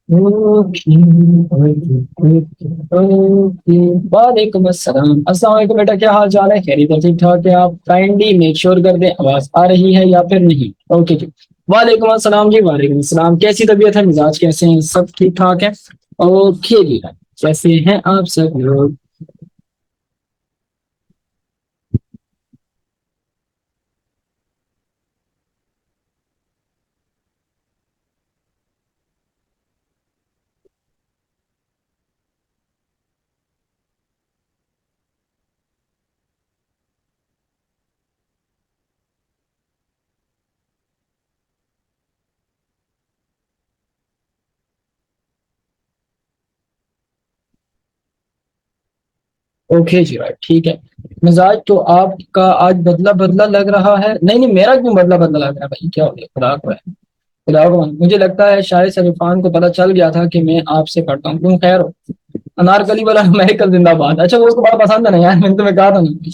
Okay okay. वालेकुम अस्सलाम। अस्सलाम वालेकुम बेटा, क्या हाल चाल है? खैरियत है? ठीक ठाक है? आप काइंडली मेक श्योर कर दें आवाज आ रही है या फिर नहीं। ओके जी। वालेकुम अस्सलाम जी। वालेकुम अस्सलाम। कैसी तबीयत है? मिजाज कैसे हैं? सब ठीक ठाक है? ओके जी। कैसे हैं आप सब लोग? ओके जी भाई, ठीक है। मिजाज तो आपका आज बदला बदला लग रहा है। नहीं नहीं, मेरा क्यों बदला बदला लग रहा है भाई? क्या हो गया? खुदा को है, खुदा को है। मुझे लगता है शायद शरीफान को पता चल गया था कि मैं आपसे पढ़ता हूँ। तुम खैर हो? अनारकली वाला अमेरिकन जिंदाबाद। अच्छा, वो उसको बड़ा पसंद है ना यार, मैंने तुम्हें कहा था ना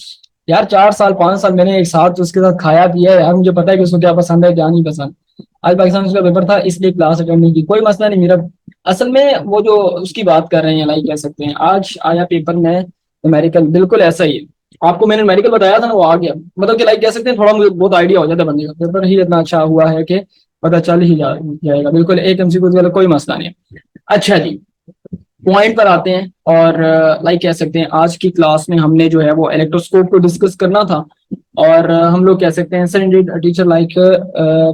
यार। 4 साल 5 साल मैंने एक साथ उसके साथ खाया पिया है यार, मुझे पता है कि उसको क्या पसंद है क्या नहीं पसंद। आज पाकिस्तान उसका पेपर था इसलिए क्लास अटेंड नहीं की। कोई मसला नहीं मेरा। असल में वो जो उसकी बात कर रहे हैं, लाइक कह सकते हैं आज आया पेपर में अमेरिकन, बिल्कुल ऐसा ही है। आपको मैंने मेडिकल बताया था ना, वो आ गया। मतलब कि लाइक कह सकते हैं थोड़ा मुझे बहुत आइडिया हो जाता है बंदे का। पेपर ही इतना अच्छा हुआ है कि पता चल ही जाएगा। बिल्कुल एक एमसीक्यू वाला कोई मसला नहीं है। अच्छा जी, पॉइंट पर आते हैं। और लाइक कह सकते हैं आज की क्लास में हमने जो है वो इलेक्ट्रोस्कोप को डिस्कस करना था। और हम लोग कह सकते हैं sir Indeed teacher like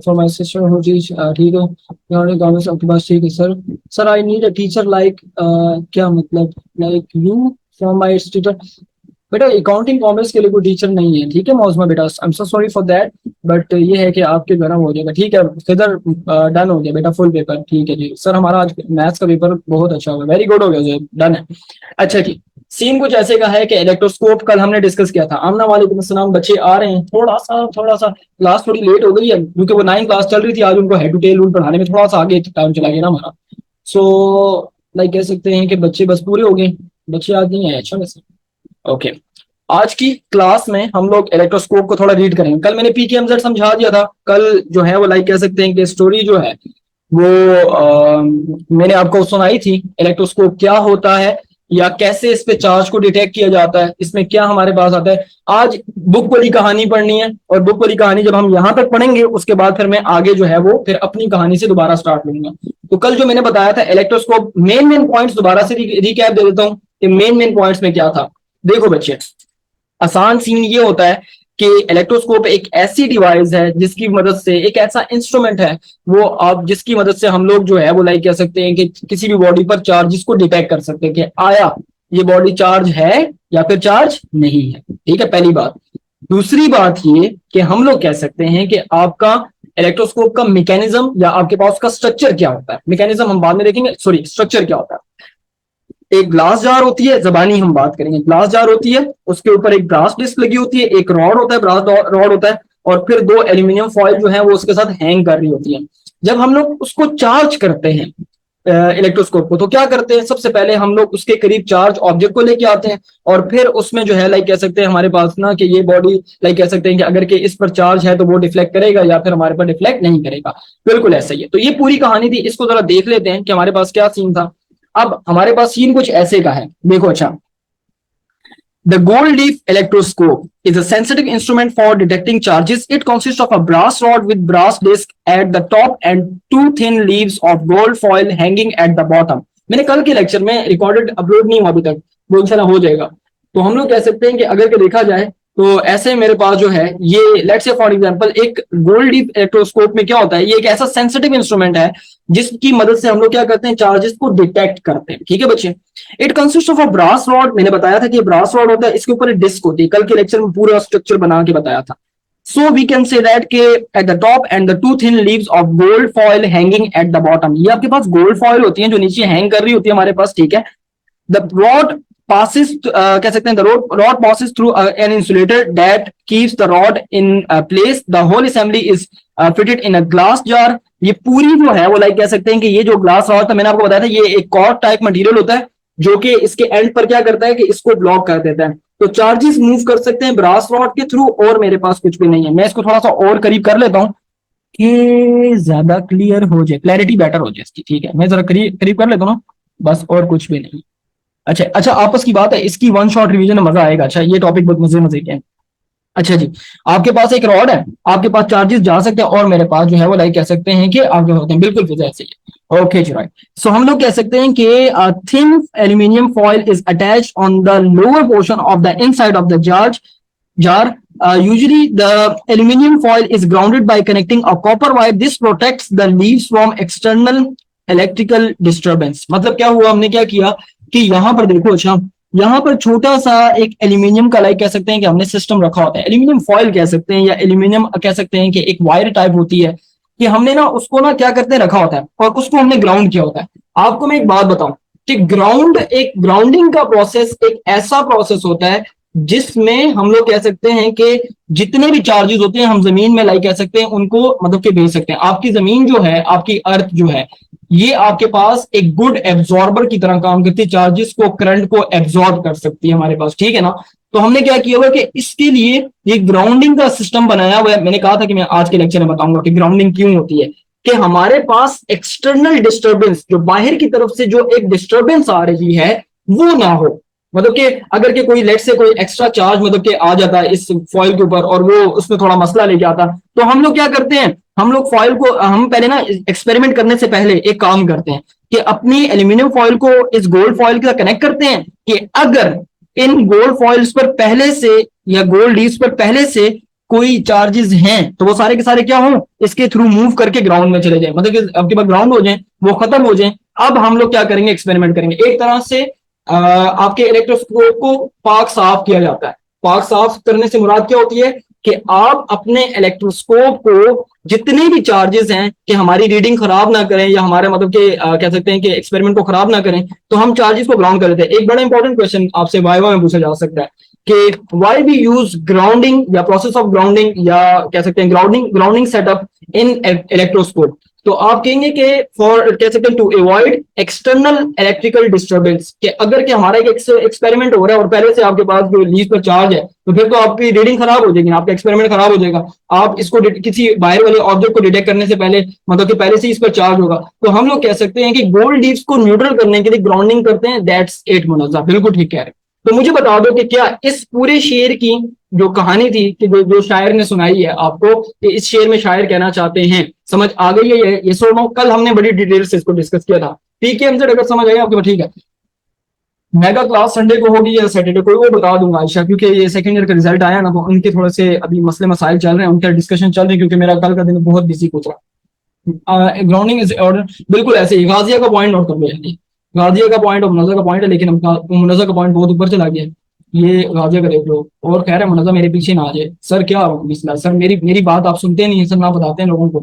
for my sister who teach, ठीक है गवर्नमेंट आपके पास, ठीक है sir. Sir I need a teacher like, क्या मतलब like you from my teacher. बेटा अकाउंटिंग कॉमर्स के लिए कोई टीचर नहीं है, ठीक है मौजमा बेटा, I am so sorry for that. But ये है कि आपके घर हो जाएगा, ठीक है। किधर डन हो गया बेटा फुल पेपर? ठीक है जी सर, हमारा आज मैथ्स का पेपर बहुत अच्छा होगा, वेरी गुड हो गया जी, डन है। अच्छा जी, सीन कुछ ऐसे का है कि इलेक्ट्रोस्कोप कल हमने डिस्कस किया था। आमना वालेकुम अस्सलाम। बच्चे आ रहे हैं, थोड़ा सा क्लास थोड़ी लेट हो गई है क्योंकि वो 9 क्लास चल रही थी। आज उनको हेड टू टेल रूल पढ़ाने में थोड़ा सा आगे टाइम चला गया ना हमारा। सो लाइक कह सकते हैं कि बच्चे बस पूरे हो गए। बच्चे आज नहीं आए, अच्छा वैसे। ओके। आज की क्लास में हम लोग इलेक्ट्रोस्कोप को थोड़ा रीड करेंगे। कल मैंने पीकेएमजेड समझा दिया था। कल जो है वो लाइक कह सकते हैं कि स्टोरी जो है वो मैंने आपको सुनाई थी। इलेक्ट्रोस्कोप क्या होता है या कैसे इस पे चार्ज को डिटेक्ट किया जाता है, इसमें क्या हमारे पास आता है। आज बुक वाली कहानी पढ़नी है और बुक वाली कहानी जब हम यहां तक पढ़ेंगे उसके बाद फिर मैं आगे जो है वो फिर अपनी कहानी से दोबारा स्टार्ट करूंगा। तो कल जो मैंने बताया था इलेक्ट्रोस्कोप, मेन मेन पॉइंट्स दोबारा से रिकैप दे देता हूँ कि मेन मेन पॉइंट्स में क्या था। देखो बच्चे, आसान सीन ये होता है कि इलेक्ट्रोस्कोप एक ऐसी डिवाइस है जिसकी मदद से, एक ऐसा इंस्ट्रूमेंट है वो आप जिसकी मदद से हम लोग जो है वो लाइक कह सकते हैं कि किसी भी बॉडी पर चार्जेस को डिटेक्ट कर सकते हैं कि आया ये बॉडी चार्ज है या फिर चार्ज नहीं है। ठीक है, पहली बात। दूसरी बात ये कि हम लोग कह सकते हैं कि आपका इलेक्ट्रोस्कोप का मैकेनिज्म या आपके पास उसका स्ट्रक्चर क्या होता है। मैकेनिज्म हम बाद में देखेंगे, सॉरी स्ट्रक्चर क्या होता है। एक ग्लास जार होती है, जबानी हम बात करेंगे, ग्लास जार होती है, उसके ऊपर एक ब्रास डिस्क लगी होती है, एक रॉड होता है, ब्रास रॉड होता है, और फिर दो एल्यूमिनियम फॉइल जो है वो उसके साथ हैंग कर रही होती है। जब हम लोग उसको चार्ज करते हैं इलेक्ट्रोस्कोप को, तो क्या करते हैं, सबसे पहले हम लोग उसके करीब चार्ज ऑब्जेक्ट को लेके आते हैं और फिर उसमें जो है लाइक कह सकते हैं हमारे पास ना कि ये बॉडी लाइक कह सकते हैं कि अगर कि इस पर चार्ज है तो वो डिफ्लेक्ट करेगा या फिर हमारे पर डिफ्लेक्ट नहीं करेगा। बिल्कुल ऐसा ही है। तो ये पूरी कहानी थी, इसको जरा देख लेते हैं कि हमारे पास क्या सीन था। अब हमारे पास सीन कुछ ऐसे का है, देखो। अच्छा, the gold leaf electroscope is a sensitive instrument for detecting charges. It consists of a brass rod with brass disc at the top and two thin leaves of gold foil hanging at the bottom. मैंने कल के lecture में recorded upload नहीं हुआ अभी तक, वो इंशाल्लाह हो जाएगा। तो हम लोग कह सकते हैं कि अगर के देखा जाए तो ऐसे मेरे पास जो है ये लेट्स से फॉर एग्जांपल एक गोल्ड डीप इलेक्ट्रोस्कोप में क्या होता है, ये एक ऐसा सेंसिटिव इंस्ट्रूमेंट है जिसकी मदद से हम लोग क्या करते हैं, चार्जेस को डिटेक्ट करते हैं। ठीक है बच्चे। It consist of a brass rod, मैंने बताया था कि ब्रास रॉड होता है, इसके ऊपर एक डिस्क होती है, कल के लेक्चर में पूरा स्ट्रक्चर बना के बताया था। So we can say that के at the top and the two thin leaves of gold foil hanging at the bottom. ये आपके पास गोल्ड फॉयल होती है जो नीचे हैंग कर रही होती है हमारे पास, ठीक है। द रॉड passes कह सकते हैं the rod passes through an insulator that keeps the rod in place. The whole assembly is fitted in a glass jar. ये पूरी जो है वो लाइक कह सकते हैं कि ये जो ग्लास रॉड था मैंने आपको बताया था ये एक कॉर्ड टाइप मटेरियल होता है जो कि इसके एंड पर क्या करता है कि इसको ब्लॉक कर देता है। तो चार्जेस मूव कर सकते हैं ब्रास रॉड के थ्रू, और मेरे पास कुछ भी नहीं है। मैं इसको थोड़ा सा और करीब कर लेता हूँ कि ज्यादा क्लियर हो जाए, क्लैरिटी बेटर हो जाए इसकी, ठीक है। मैं जरा करीब करीब कर लेता हूँ ना, बस और कुछ भी नहीं। अच्छा अच्छा, आपस की बात है, इसकी वन शॉट रिवीजन में मजा आएगा। अच्छा, ये टॉपिक बहुत मजे मजे के हैं। अच्छा जी, आपके पास एक रॉड है, आपके पास चार्जेस जा सकते हैं, और मेरे पास जो है वो लाइक कह सकते हैं कि आगे होते हैं, बिल्कुल फिजा ऐसे ही है। ओके जी, राइट। सो हम लोग कह सकते हैं कि thin aluminium foil is attached on the lower portion of the inside of the jar. Usually, the aluminium foil is grounded by connecting a copper wire. This protects the leaves from external electrical disturbance. मतलब क्या हुआ, हमने क्या किया कि यहाँ पर देखो, अच्छा यहाँ पर छोटा सा एक एल्यूमिनियम का लाइक कह सकते हैं कि हमने सिस्टम रखा होता है, एल्यूमिनियम फॉइल कह सकते हैं या एल्यूमिनियम कह सकते हैं कि एक वायर टाइप होती है, कि हमने ना उसको ना क्या करते हैं रखा होता है, और उसको हमने ग्राउंड किया होता है। आपको मैं एक बात बताऊं कि ग्राउंडिंग का प्रोसेस एक ऐसा प्रोसेस होता है जिसमें हम लोग कह सकते हैं कि जितने भी चार्जेस होते हैं हम जमीन में लाइक कह सकते हैं उनको मतलब कि भेज सकते हैं। आपकी जमीन जो है, आपकी अर्थ जो है, ये आपके पास एक गुड एब्जॉर्बर की तरह काम करती है, चार्जेस को, करंट को एब्जॉर्ब कर सकती है हमारे पास, ठीक है ना। तो हमने क्या किया हुआ कि इसके लिए ये ग्राउंडिंग का सिस्टम बनाया हुआ है। मैंने कहा था कि मैं आज के लेक्चर में बताऊंगा कि ग्राउंडिंग क्यों होती है, कि हमारे पास एक्सटर्नल डिस्टर्बेंस, जो बाहर की तरफ से जो एक डिस्टर्बेंस आ रही है, वो ना हो। मतलब कि अगर के कोई लेट से कोई एक्स्ट्रा चार्ज मतलब कि आ जाता है इस फॉइल के ऊपर और वो उसमें थोड़ा मसला लेके आता, तो हम लोग क्या करते हैं, हम लोग फॉइल को, हम पहले ना एक्सपेरिमेंट करने से पहले एक काम करते हैं कि अपनी एल्यूमिनियम फॉइल को इस गोल्ड फॉइल के साथ कनेक्ट करते हैं, कि अगर इन गोल्ड फॉइल्स पर पहले से या गोल्ड लीव्स पर पहले से कोई चार्जेस हैं तो वो सारे के सारे क्या हो, इसके थ्रू मूव करके ग्राउंड में चले जाए, मतलब कि आपके पास ग्राउंड हो जाए, वो खत्म हो जाए। अब हम लोग क्या करेंगे, एक्सपेरिमेंट करेंगे। एक तरह से आपके इलेक्ट्रोस्कोप को पाक साफ किया जाता है। पाक साफ करने से मुराद क्या होती है कि आप अपने इलेक्ट्रोस्कोप को जितने भी चार्जेस हैं कि हमारी रीडिंग खराब ना करें या हमारे मतलब के कह सकते हैं कि एक्सपेरिमेंट को खराब ना करें, तो हम चार्जेस को ग्राउंड कर देते हैं। एक बड़ा इंपॉर्टेंट क्वेश्चन आपसे वाइवा में पूछा जा सकता है कि व्हाई वी यूज ग्राउंडिंग या प्रोसेस ऑफ ग्राउंडिंग या कह सकते हैं ग्राउंडिंग सेटअप इन इलेक्ट्रोस्कोप। तो आप कहेंगे कि फॉर कह सकते हैं to avoid external electrical disturbance, कि अगर कि हमारा एक एक्सपेरिमेंट हो रहा है और पहले से आपके पास जो लीज पर चार्ज है, तो फिर तो आपकी रीडिंग खराब हो जाएगी, आपका एक्सपेरिमेंट खराब हो जाएगा। आप इसको किसी बाहर वाले ऑब्जेक्ट को डिटेक्ट करने से पहले मतलब कि पहले से इस पर चार्ज होगा। तो हम लोग कह सकते हैं कि गोल्ड लीव्स को न्यूट्रल करने के लिए ग्राउंडिंग करते हैं। दैट्स इट मुनज़्ज़ा, बिल्कुल ठीक कह रहे हैं। तो मुझे बता दो कि क्या इस पूरे शेर की जो कहानी थी कि जो शायर ने सुनाई है आपको, कि इस शेर में शायर कहना चाहते हैं, समझ आ गई है ये सो नो? कल हमने बड़ी डिटेल से इसको डिस्कस किया था। ठीक है, हमसे अगर समझ आया आपके पास, ठीक है। मेगा क्लास संडे को होगी या सैटरडे को, वो बता दूंगा आयशा, क्योंकि ये सेकंड ईयर का रिजल्ट आया ना, तो उनके थोड़े से अभी मसले मसाइल चल रहे हैं, उनका डिस्कशन चल रहे हैं, क्योंकि मेरा कल का दिन बहुत बिजी गुजरा। ग्राउंडिंग इज ऑर्डर, बिल्कुल ऐसे ही। गाजिया का पॉइंट नोट कर लो जल्दी। गाजिया का पॉइंट और मुनज़्ज़ा का पॉइंट है, लेकिन मुनज़्ज़ा का पॉइंट बहुत ऊपर चला गया। ये गाजिया का देख लो, और कह रहे हैं मुनज़्ज़ा मेरे पीछे ना आ जाए। सर क्या मसला सर, मेरी मेरी बात आप सुनते नहीं है सर, ना बताते हैं लोगों को।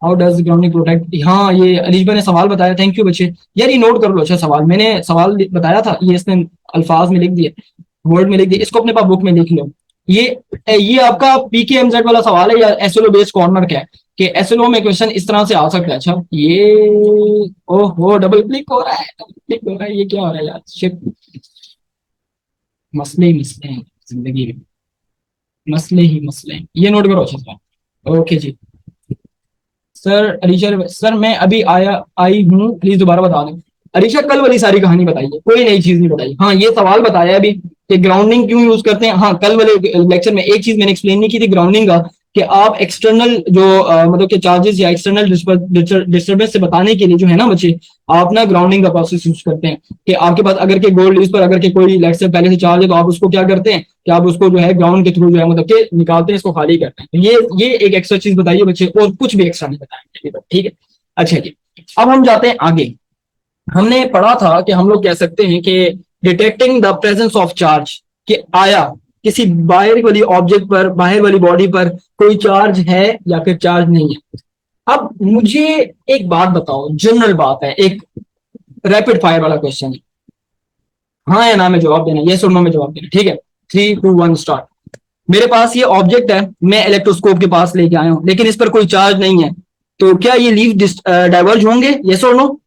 हाउ डज ग्राउंडिंग प्रोटेक्ट, हाँ ये अलीश भाई ने सवाल बताया, थैंक यू बच्चे। यार ये नोट कर लो, अच्छा सवाल मैंने सवाल बताया था, ये इसने अल्फाज में लिख दिए, वर्ड में लिख दिए, इसको अपने पास बुक में लिख लो। ये ये आपका पीकेएमजेड वाला सवाल है या एसएलओ बेस्ड कॉर्नर का है, कि एसएलओ में क्वेश्चन इस तरह से आ सकता है। अच्छा ये, ओहो डबल क्लिक हो रहा है, डबल क्लिक हो रहा है, ये क्या हो रहा है यार, शिट। मसले ही मसले हैं जिंदगी में, मसले ही मसले हैं। ये नोट करो अच्छा सर। ओके जी। सर अलीशा, सर मैं अभी आया आई हूँ, प्लीज दोबारा बता दें। अलीशा कल वाली सारी कहानी बताइए, कोई नई चीज नहीं बताई। हाँ ये सवाल बताया अभी कि ग्राउंडिंग क्यों यूज करते हैं। हाँ कल वाले लेक्चर में एक चीज मैंने एक्सप्लेन नहीं की थी ग्राउंडिंग का, कि आप एक्सटर्नल जो मतलब कि चार्जेस या एक्सटर्नल डिस्टर्बेंस से बताने के लिए जो है ना बच्चे, आप ना ग्राउंडिंग का प्रोसेस यूज करते हैं। कि आपके पास अगर के गोल्ड लीज पर अगर के कोई लेट से पहले से चार्ज है, तो आप उसको क्या करते हैं कि आप उसको जो है ग्राउंड के थ्रू जो है मतलब के निकालते हैं, इसको खाली करते हैं। तो ये एक एक्स्ट्रा चीज बताइए बच्चे, और कुछ भी एक्स्ट्रा नहीं बताएंगे, ठीक है। अच्छा जी, अब हम जाते हैं आगे। हमने पढ़ा था कि हम लोग कह सकते हैं कि detecting the presence of charge, कि आया किसी बाहर वाली ऑब्जेक्ट पर, बाहर वाली बॉडी पर कोई चार्ज है या फिर चार्ज नहीं है। अब मुझे एक बात बताओ, जनरल बात है, एक रैपिड फायर वाला क्वेश्चन है, हाँ या ना में जवाब देना, ये सुनो में जवाब देना, ठीक है। 3 2 1 स्टार्ट। मेरे पास ये ऑब्जेक्ट है, मैं इलेक्ट्रोस्कोप के पास लेके आया हूं, लेकिन इस पर कोई चार्ज नहीं है, तो क्या ये लीव डाइवर्ज होंगे, यस और नो?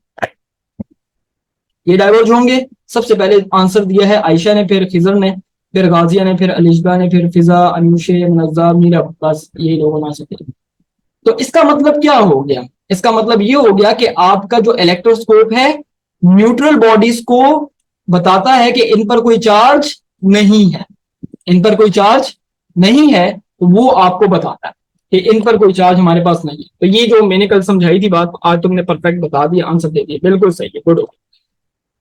ये डाइवर्ज होंगे। सबसे पहले आंसर दिया है आयशा ने, फिर खिजर ने, फिर गाजिया ने, फिर अलिशबा ने, फिर फिजा, अनुशे, मुनज़्ज़ा, मीरा, बस ये लोगों ने आंसर दिया। तो इसका मतलब क्या हो गया, इसका मतलब ये हो गया कि आपका जो इलेक्ट्रोस्कोप है न्यूट्रल बॉडीज को बताता है कि इन पर कोई चार्ज नहीं है, इन पर कोई चार्ज नहीं है, तो वो आपको बताता है कि इन पर कोई चार्ज हमारे पास नहीं है। तो ये जो मैंने कल समझाई थी बात, आज तुमने परफेक्ट बता दिया, आंसर दे दिया, बिल्कुल सही है, गुड।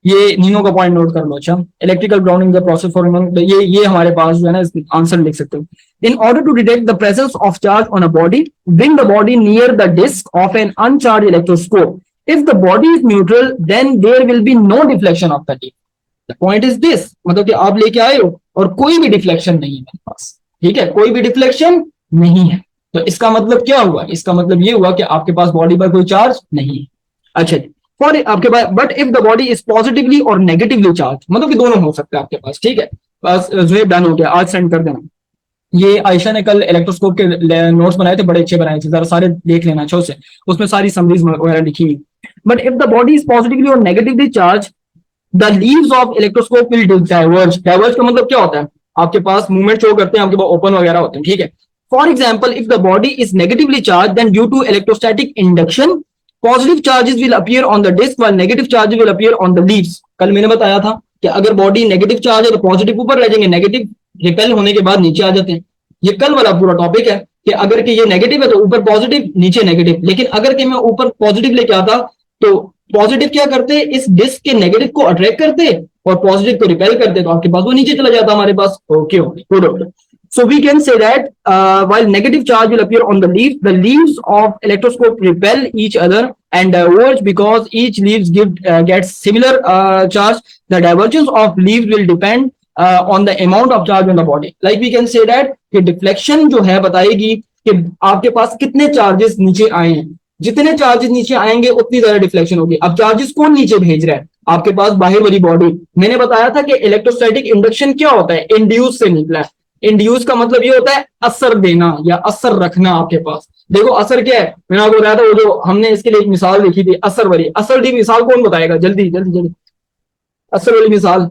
ये नीनो का पॉइंट नोट कर लो। अच्छा, electrical grounding the process for, ये हमारे पास जो है ना आंसर लिख सकते हो। In order to detect the presence of charge on a body, bring the body near the disc of an uncharge electroscope. If the body is neutral then there will be no deflection of the D. The point is this, मतलब कि आप लेके आए हो और कोई भी deflection नहीं है मेरे पास, ठीक है, कोई भी डिफ्लेक्शन नहीं है। तो इसका मतलब क्या हुआ, इसका मतलब ये हुआ कि आपके पास बॉडी पर कोई चार्ज नहीं है। अच्छा जी, फॉर आपके पास, but if the body is positively और नेगेटिवली चार्ज, मतलब कि दोनों हो सकते हैं आपके पास, ठीक है। बस जो डन हो गया, आज सेंड कर देना। ये आयशा ने कल इलेक्ट्रोस्कोप के नोट्स बनाए थे, बड़े अच्छे बनाए थे, जरा सारे देख लेना अच्छे से, उसमें सारी समरीज वगैरह लिखी हुई। But if the body is positively और negatively charge, the leaves of electroscope will diverge. Diverge का मतलब क्या होता है, आपके पास मूवमेंट शो करते हैं, आपके पास ओपन वगैरह होते हैं, ठीक है। For example, if the body is negatively charge then due to electrostatic induction positive charges will appear on the disc while negative charges will appear on the leaves. कल मैंने बताया था कि अगर बॉडी नेगेटिव चार्ज है तो positive ऊपर रह जाएंगे, नेगेटिव रिपेल होने के बाद नीचे आ जाते हैं। ये कल वाला पूरा टॉपिक है कि अगर कि ये नेगेटिव है तो ऊपर पॉजिटिव नीचे नेगेटिव, लेकिन अगर कि मैं ऊपर पॉजिटिव लेके आता तो पॉजिटिव क्या करते, इस डिस्क के नेगेटिव को अट्रैक्ट करते और पॉजिटिव को रिपेल करते, तो आपके पास वो नीचे चला जाता हमारे पास। Okay okay, good okay. So we can say that while negative charge will appear on the leaves of electroscope repel each other and diverge because each leaves gets similar charge. The divergence of leaves will depend on the amount of charge on the body. Like we can say that कि deflection जो है बताएगी कि आपके पास कितने charges नीचे आए हैं, जितने चार्जेस नीचे आएंगे उतनी ज्यादा डिफ्लेक्शन होगी। अब चार्जेस कौन नीचे भेज रहा है, आपके पास बाहर वाली बॉडी। मैंने बताया था कि इलेक्ट्रोस्टैटिक इंडक्शन क्या होता है, इंड्यूस से निकला है। इंड्यूस का मतलब ये होता है असर देना या असर रखना आपके पास। देखो असर क्या है, मैंने आपको बताया था, वो जो हमने इसके लिए एक मिसाल देखी थी असर वाली, असर की मिसाल कौन बताएगा, जल्दी जल्दी जल्दी, असर वाली मिसाल,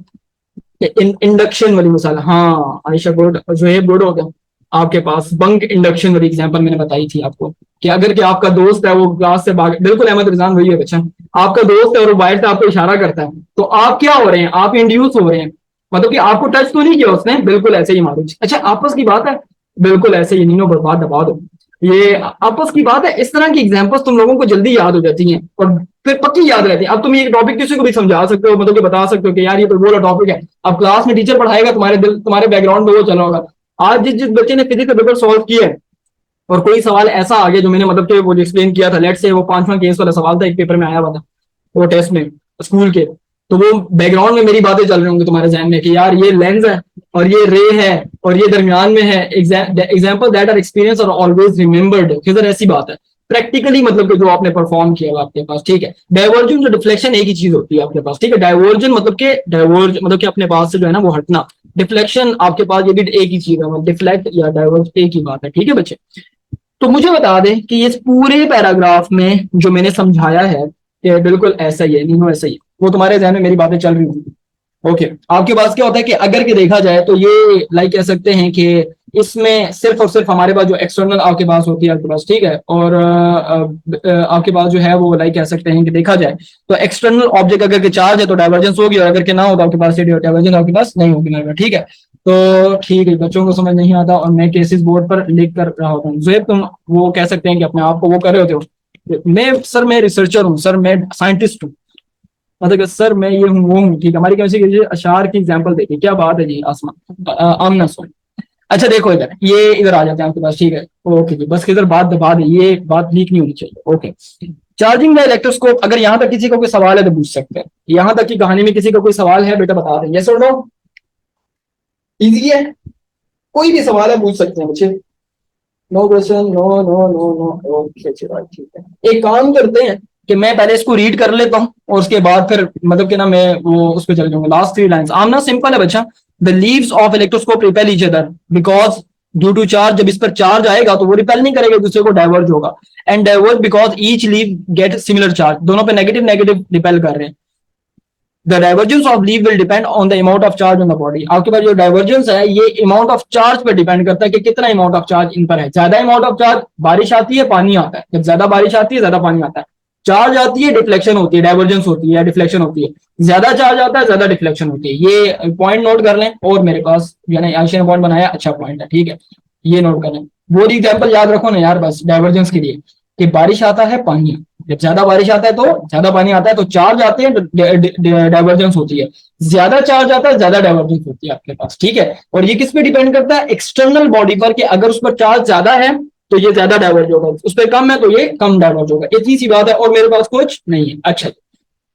इंडक्शन वाली मिसाल। हाँ आयशा गुड, जो है गुड हो गया। आपके पास बंक इंडक्शन वाली एग्जांपल मैंने बताई थी आपको कि अगर कि आपका दोस्त है वो क्लास से भाग, बिल्कुल अहमद रिजान वही है बच्चा, आपका दोस्त है और बाहर से आपको इशारा करता है, तो आप क्या हो रहे हैं, आप इंड्यूस हो रहे हैं, मतलब कि आपको टच तो नहीं किया उसने, बिल्कुल ऐसे ही मारो। अच्छा आपस की बात है, बिल्कुल ऐसे ही, नीनो बर्बाद दबा दो, ये आपस की बात है। इस तरह की एग्जांपल्स तुम लोगों को जल्दी याद हो जाती हैं और फिर पक्की याद रहती है। अब तुम ये टॉपिक किसी को भी समझा सकते हो, मतलब कि बता सकते हो कि यार ये तो वो टॉपिक है। अब क्लास में टीचर पढ़ाएगा, तुम्हारे दिल तुम्हारे बैकग्राउंड में वो चला होगा। आज जिस जिस बच्चे ने फिजिक्स का पेपर सॉल्व किया है और कोई सवाल ऐसा आ गया जो मैंने मतलब कि वो एक्सप्लेन किया था, लेट से वो 5वां केस वाला सवाल था, एक पेपर में आया हुआ था वो टेस्ट में स्कूल के, तो वो बैकग्राउंड में मेरी बातें चल रही होंगी तुम्हारे जहन में कि यार ये लेंस है और ये रे है और ये दरमियान में है। एग्जाम्पल दैट आर एक्सपीरियंस और ऑलवेज रिमेंबर्ड, फिर ऐसी बात है प्रैक्टिकली, मतलब कि जो आपने परफॉर्म किया हुआ आपके पास, ठीक है। डाइवर्जन जो डिफ्लेक्शन एक ही चीज होती है आपके पास, ठीक है। डाइवर्जन मतलब कि डाइवर्ज मतलब कि अपने पास से जो है ना वो हटना, डिफ्लेक्शन आपके पास ये भी एक ही चीज है, डिफ्लेक्ट या डाइवर्ज एक ही बात है, ठीक है बच्चे। तो मुझे बता दें कि इस पूरे पैराग्राफ में जो मैंने समझाया है कि बिल्कुल ऐसा ही है, नहीं ऐसा ही है, वो तुम्हारे जहन में मेरी बातें चल रही होंगी। ओके, आपके पास क्या होता है कि अगर के देखा जाए तो ये लाइक कह सकते हैं कि इसमें सिर्फ और सिर्फ हमारे पास जो एक्सटर्नल आपके पास होती है आपके पास, ठीक है, और आपके पास जो है वो लाइक कह सकते हैं कि देखा जाए तो एक्सटर्नल ऑब्जेक्ट अगर के चार्ज है तो डाइवर्जेंस होगी, और अगर के ना हो तो आपके पास डाइवर्जेंस आपके पास नहीं होगी मेरे, ठीक है। तो ठीक है, बच्चों को समझ नहीं आता और मैं केसेस बोर्ड पर लिख कर रहा होता हूँ। ज़ुहैब तुम वो कह सकते हैं कि अपने आप को वो कर रहे होते हो, मैं रिसर्चर हूँ सर, मैं साइंटिस्ट हूँ, मतलब कि सर मैं ये हूँ वो हूँ, ठीक है। हमारी केमिस्ट्री के अशार की एग्जांपल देखिए, क्या बात है जी आसमा आमना सो। अच्छा देखो इधर, ये इधर आ जाते हैं आपके पास, ठीक है। ओके जी, बस इधर बात दबा दे, ये बात लीक नहीं होनी चाहिए। ओके, चार्जिंग द इलेक्ट्रोस्कोप, अगर यहाँ तक किसी का कोई सवाल है तो पूछ सकते हैं, यहाँ तक की कहानी में किसी का कोई सवाल है बेटा बता दें, यस और नो, इजी है, कोई भी सवाल है पूछ सकते हैं बच्चे। No question, no no no no, okay चलो ठीक है। एक काम करते हैं कि मैं पहले इसको रीड कर लेता हूँ और उसके बाद फिर मतलब कि ना मैं वो उस पर चल जाऊंगा, लास्ट 3 लाइंस। आमना सिंपल है बच्चा, the leaves of electroscope repel each other because due to charge, जब इस पर चार्ज आएगा तो वो रिपेल नहीं करेगा दूसरे को, डाइवर्ज होगा। And diverge because each leave get similar charge, दोनों पे नेगेटिव नेगेटिव रिपेल कर रहे हैं। The divergence of leave will depend on the amount of charge on the body. आपके पास जो डाइवर्जेंस है ये अमाउंट ऑफ चार्ज पर डिपेंड करता है कि कितना अमाउंट ऑफ चार्ज इन पर है। ज्यादा अमाउंट ऑफ चार्ज, बारिश आती है पानी आता है, जब ज्यादा बारिश आती है ज्यादा पानी आता है। चार्ज आती है डिफ्लेक्शन होती है, डाइवर्जेंस होती है या डिफ्लेक्शन होती है। ज्यादा चार्ज आता है ज्यादा डिफ्लेक्शन होती है। ये पॉइंट नोट कर लें। और मेरे पास आयशा ने पॉइंट बनाया, अच्छा पॉइंट है, ठीक है, ये नोट कर लें। वो एग्जाम्पल याद रखो ना यार बस डाइवर्जेंस के लिए, कि बारिश आता है पानी, जब ज्यादा बारिश आता है तो ज्यादा पानी आता है तो चार्ज आते हैं, डाइवर्जेंस होती है। ज्यादा चार्ज आता है ज्यादा डाइवर्जेंस होती है आपके पास, ठीक है। और ये किस पे डिपेंड करता है? एक्सटर्नल बॉडी पर, कि अगर उस पर चार्ज ज्यादा है तो ये ज्यादा डाइवर्ज होगा, उस पर कम है तो ये कम डाइवर्ज होगा। इतनी सी बात है और मेरे पास कुछ नहीं है। अच्छा,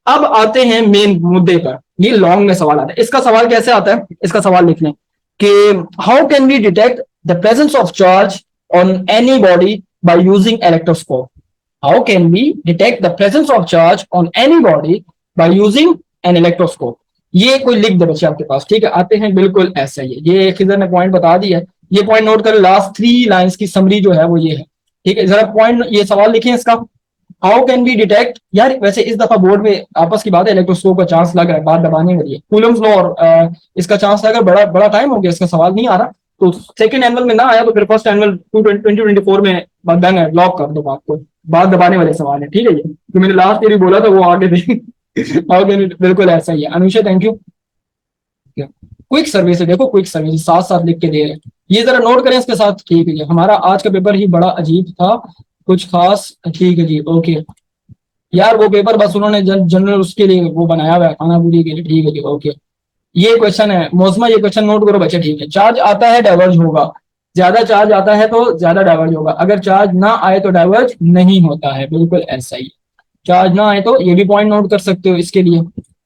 अब आते हैं मेन मुद्दे पर। ये लॉन्ग में सवाल आता है। इसका सवाल कैसे आता है? इसका सवाल लिख लें कि how can we detect the presence of charge on any body by using electroscope. How can we detect the presence of charge on any body by using an electroscope. ये कोई लिख दे बच्चे आपके पास, ठीक है। आते हैं बिल्कुल ऐसा ही, ये खिजर ने पॉइंट बता दिया है। ये पॉइंट नोट कर, लास्ट 3 लाइंस की समरी जो है वो ये है, ठीक है। जरा पॉइंट, ये सवाल लिखें इसका, हाउ कैन बी डिटेक्ट। यार वैसे इस दफा बोर्ड में आपस की बात है, इलेक्ट्रोस्कोप का चांस लग रहा है, बात दबाने के लिए कूलम्स लॉ और इसका चांस लगा। बड़ा बड़ा टाइम हो गया, इसका सवाल नहीं आ रहा। तो सेकंड एनुअल में ना आया तो फिर फर्स्ट एनुअल 2024 में डन है, लॉक कर दो बात को। बात दबाने वाले सवाल है, ठीक है। ये जो मैंने लास्ट ईयर बोला था वो आगे थे। हाउ कैन, बिल्कुल ऐसा ही है। Anusha thank you. Quick service है, देखो क्विक सर्विस साथ साथ लिख के दे रहे हैं, ये जरा नोट करें इसके साथ, ठीक है। हमारा आज का पेपर ही बड़ा अजीब था, कुछ खास, ठीक है जी, ओके। यार वो पेपर बस उन्होंने जनरल उसके लिए वो बनाया हुआ है, खाना पूरी के लिए, ठीक है जी, ओके। ये क्वेश्चन है मौसमा, ये क्वेश्चन नोट करो बच्चे, ठीक है। चार्ज आता है डाइवर्ज होगा, ज्यादा चार्ज आता है तो ज्यादा डाइवर्ज होगा, अगर चार्ज ना आए तो डाइवर्ज नहीं होता है, बिल्कुल ऐसा ही। चार्ज ना आए तो, ये भी पॉइंट नोट कर सकते हो इसके लिए,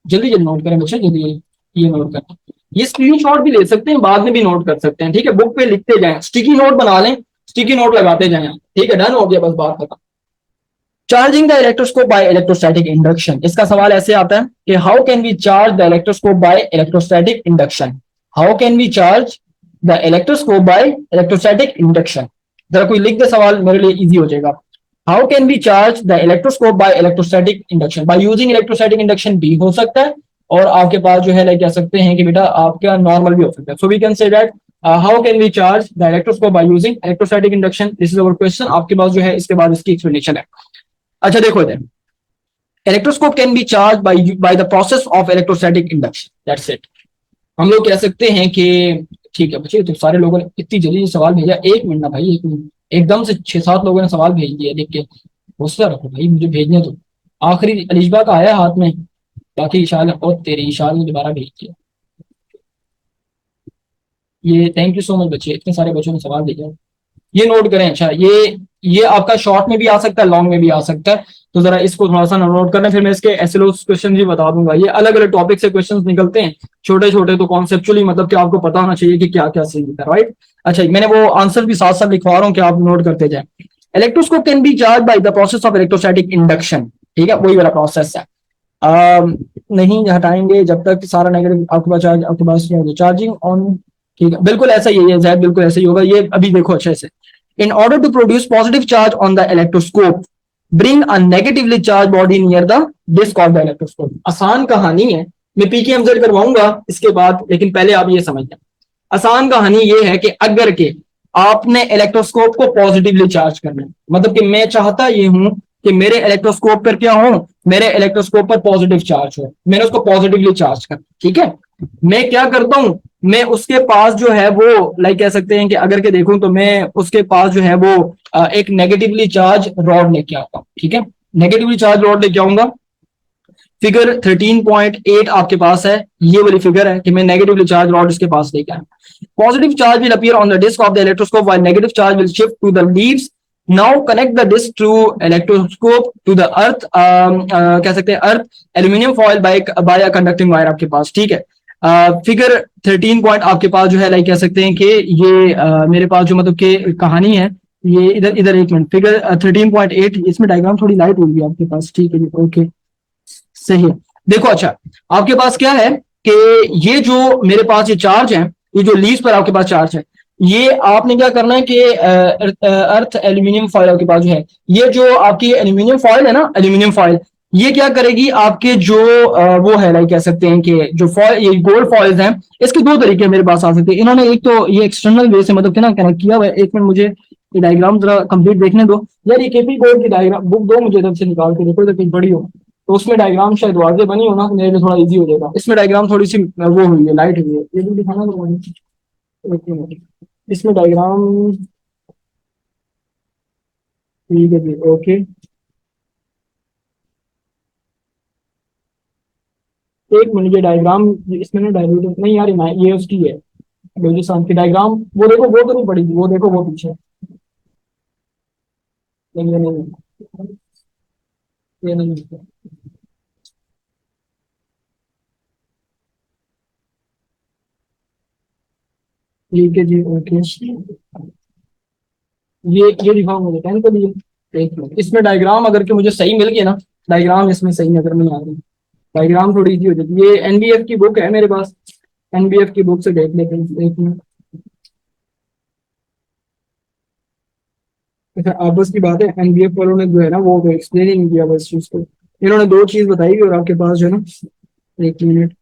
जल्दी जल्दी नोट करें बच्चे, जल्दी ये नोट करें। ये स्क्रीनशॉट भी ले सकते हैं, बाद में भी नोट कर सकते हैं, ठीक है। बुक पे लिखते जाएं, स्टिकी नोट बना लें, स्टिकी नोट लगाते जाएं, ठीक है। डन हो गया, बस बात खत्म। Charging the electroscope by electrostatic induction. इसका सवाल ऐसे आता है कि how can we charge the electroscope by electrostatic induction. How can we charge the electroscope by electrostatic induction. जरा कोई लिख दे सवाल, मेरे लिए इजी हो जाएगा। How can we charge the electroscope by electrostatic induction. By using electrostatic induction भी हो सकता है, और आपके पास जो है लाइक कह सकते हैं कि बेटा आपका नॉर्मल भी हो सकता है। So we can say that how can we charge the electroscope by using electrostatic induction. This is our question. आपके पास जो है इसके बाद इसकी एक्सप्लेनेशन है। अच्छा देखो इधर, electroscope can be charge by the process of electrostatic induction, that's it. हम लोग कह सकते हैं कि, ठीक है बच्चे, तो सारे लोगों ने इतनी जल्दी सवाल भेजा, 1 मिनट ना भाई, 1 मिनट, एकदम से 6-7 लोगों ने सवाल भेज दिया, देख के हौसला रखो भाई, मुझे भेजने दो। आखिरी अलिशबा का आया हाथ में, बाकी इशाल और तेरी इशाल ने दोबारा भेज दिया। ये थैंक यू सो मच बच्चे, इतने सारे बच्चों ने सवाल भेजा, ये नोट करें। अच्छा ये आपका शॉर्ट में भी आ सकता है, लॉन्ग में भी आ सकता है, तो जरा इसको थोड़ा सा नोट करना, फिर मैं इसके एसएलओ क्वेश्चन भी बता दूंगा। ये अलग अलग टॉपिक से क्वेश्चंस निकलते हैं, छोटे छोटे, तो कॉन्सेप्चुअली मतलब कि आपको पता होना चाहिए कि क्या क्या सही है, राइट। अच्छा मैंने वो आंसर भी साथ साथ लिखवा रहा हूँ कि आप नोट करते जाए। Electroscope can be charge by the process of electrostatic induction, ठीक है, वही वाला प्रोसेस है। नहीं हटाएंगे जब तक सारा नेगेटिव आपके पास चार्ज आपके पास चार्जिंग ऑन, ठीक है, बिल्कुल ऐसा ही है, ये बिल्कुल ऐसा ही होगा। ये अभी देखो अच्छे से, in order to produce positive charge on the electroscope bring a negatively charged body near the disk of the electroscope। आसान कहानी है, मैं पीकेएमजेड करवाऊंगा इसके बाद, लेकिन पहले आप ये समझ लें। आसान कहानी ये है कि अगर के आपने इलेक्ट्रोस्कोप को पॉजिटिवली चार्ज करना है, मतलब कि मैं चाहता ये हूं कि मेरे इलेक्ट्रोस्कोप पर क्या हो, मेरे इलेक्ट्रोस्कोप पर पॉजिटिव चार्ज हो, मैंने उसको पॉजिटिवली चार्ज करना, ठीक है। मैं क्या करता हूं, मैं उसके पास जो है वो लाइक कह सकते हैं कि अगर के देखूं तो मैं उसके पास जो है वो एक नेगेटिवली चार्ज रॉड लेके आता हूं, ठीक है। नेगेटिवली चार्ज रॉड लेके आऊंगा। फिगर 13.8 आपके पास है, ये वाली फिगर है कि मैं नेगेटिवली चार्ज रॉड इसके पास लेके आया। Positive charge will appear on the disc of the electroscope while negative charge will shift to the leaves. Now connect the disc to electroscope to the earth, कह सकते हैं earth aluminium foil by a conducting wire आपके पास, ठीक है। Figure 13 point आपके पास जो है लाइक कह सकते हैं कि ये मेरे पास जो मतलब कि कहानी है, ये इधर इधर 1 मिनट, फिगर 13.8, इसमें डायग्राम थोड़ी लाइट होगी आपके पास, ठीक है जी, ओके सही है। देखो अच्छा आपके पास क्या है कि ये जो मेरे पास ये चार्ज है, ये जो लीव्स पर आपके पास चार्ज है, ये आपने क्या करना है कि अर्थ एल्यूमिनियम फॉइल आपके पास जो है, ये जो आपकी एल्यूमिनियम फॉइल है ना, एल्यूमिनियम फॉइल, ये क्या करेगी आपके जो वो है लाइक कह सकते हैं कि जो फॉल ये गोल्ड फॉइल्स हैं, इसके दो तरीके मेरे पास आ सकते हैं। इन्होंने एक तो ये एक्सटर्नल वे से मतलब कि ना कनेक्ट किया हुआ है। एक मिनट मुझे ये डायग्राम जरा कंप्लीट देखने दो यार। ये केपी कोड की डायग्राम बुक दो मुझे, इधर से निकाल के देखो तो कहीं बड़ी हो तो उसमें डायग्राम शायद वाजे बनी हो ना, तो मेरे लिए थोड़ा इजी हो जाएगा। इसमें डायग्राम थोड़ी सी वो हुई है, लाइट हुई है, ये भी दिखाना तो मुझे। एक मिनट, इसमें डायग्राम ठीक है जी, ओके। एक मिनट, ये डायग्राम इसमें ना डायलूट नहीं यार, ये उसकी है बेलजिस्तान की डायग्राम। वो देखो, वो तो नहीं पड़ी, वो देखो वो पीछे। नहीं ये नहीं, ये नहीं। ठीक है जी, ओके। ये दिखाओ मुझे पेन को लिए। एक मिनट, इसमें डायग्राम अगर के मुझे सही मिल गया ना, डायग्राम इसमें सही नजर नहीं आ रही, डायग्राम थोड़ी इजी हो जाती है। ये एनबीएफ की बुक है मेरे पास, एनबीएफ की बुक से देख लेते हैं एक मिनट। अच्छा आप बस की बात है, एनबीएफ वालों ने जो है ना वो एक्सप्लेन ही नहीं किया बस चीज को। इन्होंने दो चीज बताई और आपके पास जो है ना, एक मिनट।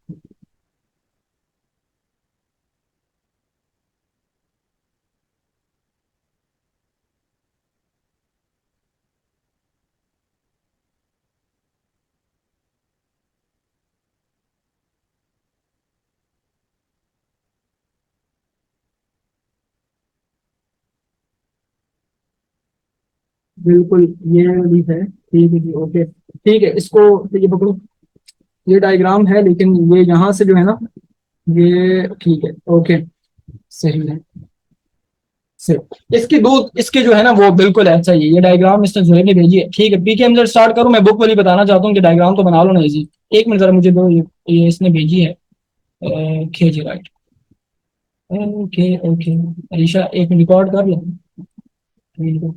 बिल्कुल, ये वाली है, ठीक है जी, ओके। ठीक है, इसको ये पकड़ो। ये डायग्राम है लेकिन ये यहाँ से जो है ना, ये ठीक है, ओके, सही है। सही, इसके दो, इसके जो है ना वो बिल्कुल ऐसा ही है। ये डायग्राम मिस्टर जोहेब ने भेजी है, ठीक है। पीकेएमजेड स्टार्ट करूं, मैं बुक वाली बताना चाहता हूँ कि डायग्राम तो बना लो ना इजी। एक मिनट जरा मुझे दो, ये इसने भेजी है। ओके जी, राइट, ओके ओके। अलीशा एक मिनट रिकॉर्ड कर लो।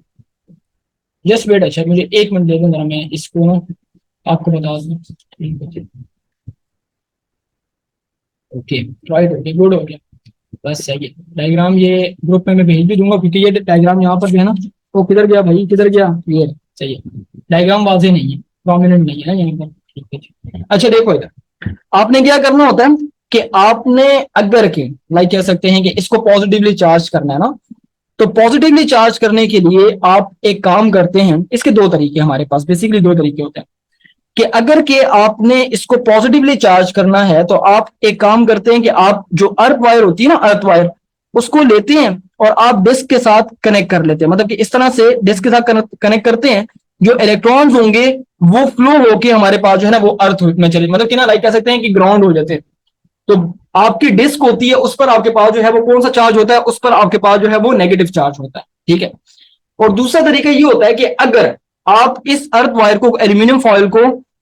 जस्ट वेट, अच्छा मुझे एक मिनट दे दो जरा, मैं इसको ना आपको बता दूँ। ठीक है जी, ओके, राइट, ओके, गुड, हो गया। बस सही है। डायग्राम ये ग्रुप में मैं भेज भी दूंगा, क्योंकि ये डायग्राम यहाँ पर जो है ना, वो किधर गया भाई, किधर गया ये। सही है, डायग्राम वाजे नहीं है, प्रोमिनेंट नहीं है ना यहाँ पर। ठीक है जी। अच्छा देखो इधर, आपने क्या करना होता है कि आपने अगर के लाइक कह सकते हैं कि इसको पॉजिटिवली चार्ज करना है ना, तो पॉजिटिवली चार्ज करने के लिए आप एक काम करते हैं। इसके दो तरीके हमारे पास, बेसिकली दो तरीके होते हैं कि अगर के आपने इसको पॉजिटिवली चार्ज करना है तो आप एक काम करते हैं कि आप जो अर्थ वायर होती है ना, अर्थ वायर, उसको लेते हैं और आप डिस्क के साथ कनेक्ट कर लेते हैं। मतलब कि इस तरह से डिस्क के साथ कनेक्ट करते हैं, जो इलेक्ट्रॉन्स होंगे वो फ्लो होके हमारे पास जो है ना वो अर्थ में चले, मतलब कि ना लाइक कह सकते हैं कि ग्राउंड हो जाते हैं। तो आपकी डिस्क होती है, उस पर आपके पास जो है वो कौन सा चार्ज होता है, उस पर आपके पास जो है वो नेगेटिव चार्ज होता है, ठीक है। और दूसरा तरीका ये होता है कि अगर आप इस अर्थ वायर को, एल्यूमिनियम फॉयल को,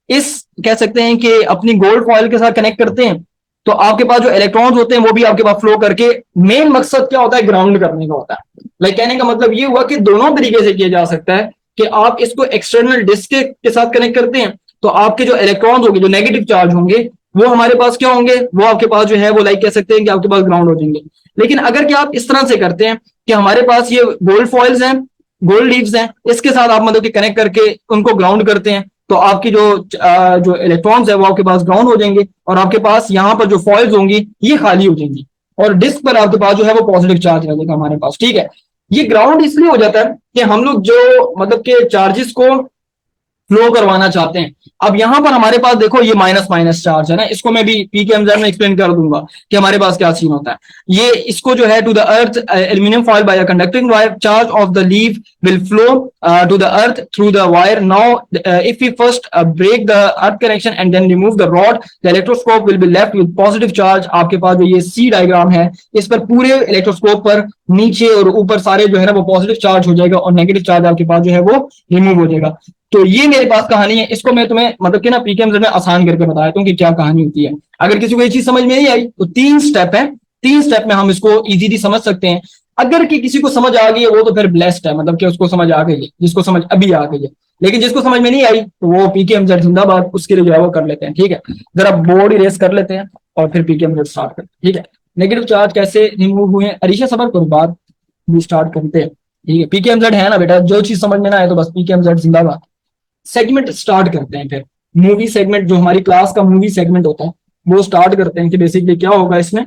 इस कह सकते हैं कि अपनी गोल्ड फॉयल के साथ कनेक्ट करते हैं, तो आपके पास जो इलेक्ट्रॉन्स होते हैं वो भी आपके पास फ्लो करके, मेन मकसद क्या होता है, ग्राउंड करने का होता है। लाइक कहने का मतलब ये हुआ कि दोनों तरीके से किया जा सकता है कि आप इसको एक्सटर्नल डिस्क के साथ कनेक्ट करते हैं, तो आपके जो इलेक्ट्रॉन्स होंगे, जो नेगेटिव चार्ज होंगे, वो हमारे पास क्या होंगे, वो आपके पास जो है वो लाइक कह सकते हैं कि आपके पास ग्राउंड हो जाएंगे। लेकिन अगर क्या आप इस तरह से करते हैं कि हमारे पास ये गोल्ड फॉइल्स हैं, गोल्ड लीव्स हैं, इसके साथ आप मतलब कि कनेक्ट करके उनको ग्राउंड करते हैं, तो आपकी जो इलेक्ट्रॉन्स है वो आपके पास ग्राउंड हो जाएंगे, और आपके पास यहाँ पर जो फॉइल्स होंगी ये खाली हो जाएंगी, और डिस्क पर आपके पास जो है वो पॉजिटिव चार्ज रहेगा हमारे पास, ठीक है। ये ग्राउंड इसलिए हो जाता है कि हम लोग जो मतलब के चार्जेस को फ्लो करवाना चाहते हैं। अब यहां पर हमारे पास देखो ये माइनस माइनस चार्ज है ना, इसको मैं भी पीकेएमजेड में एक्सप्लेन कर दूंगा कि हमारे पास क्या सीन होता है। ये इसको जो है to the earth aluminium foil by a conducting wire, charge of the leaf will flow to the earth through the wire. Now if we first break the earth connection and then remove the rod, the electroscope will be left with positive charge. आपके पास जो ये C diagram है, इस पर पूरे electroscope पर नीचे और ऊपर सारे जो है ना वो पॉजिटिव चार्ज हो जाएगा, और नेगेटिव चार्ज आपके पास जो है वो रिमूव हो जाएगा। तो ये मेरे पास कहानी है, इसको मैं तुम्हें मतलब कि ना पीकेएमजेड में आसान करके बताया हूँ कि क्या कहानी होती है। अगर किसी को ये चीज समझ में नहीं आई तो तीन स्टेप है, तीन स्टेप में हम इसको इजीली समझ सकते हैं। अगर कि किसी को समझ आ गई है वो तो फिर ब्लेस्ड है, मतलब कि उसको समझ आ गई है, जिसको समझ अभी आ गई है। लेकिन जिसको समझ में नहीं आई तो वो पीकेएमजेड जिंदाबाद, उसके लिए जो है वो कर लेते हैं, ठीक है। जरा बोर्ड इरेज कर लेते हैं और फिर पीकेएमजेड स्टार्ट करते हैं, ठीक है। नेगेटिव चार्ज कैसे रिमूव हुए, अरीशा सबर करो, बात भी स्टार्ट करते हैं, ठीक है। पीकेएमजेड है ना बेटा, जो चीज समझ में ना आए तो बस पीकेएमजेड जिंदाबाद। सेगमेंट स्टार्ट करते हैं फिर। मूवी सेगमेंट, जो हमारी क्लास का मूवी सेगमेंट होता है, वो स्टार्ट करते हैं कि बेसिकली क्या होगा इसमें।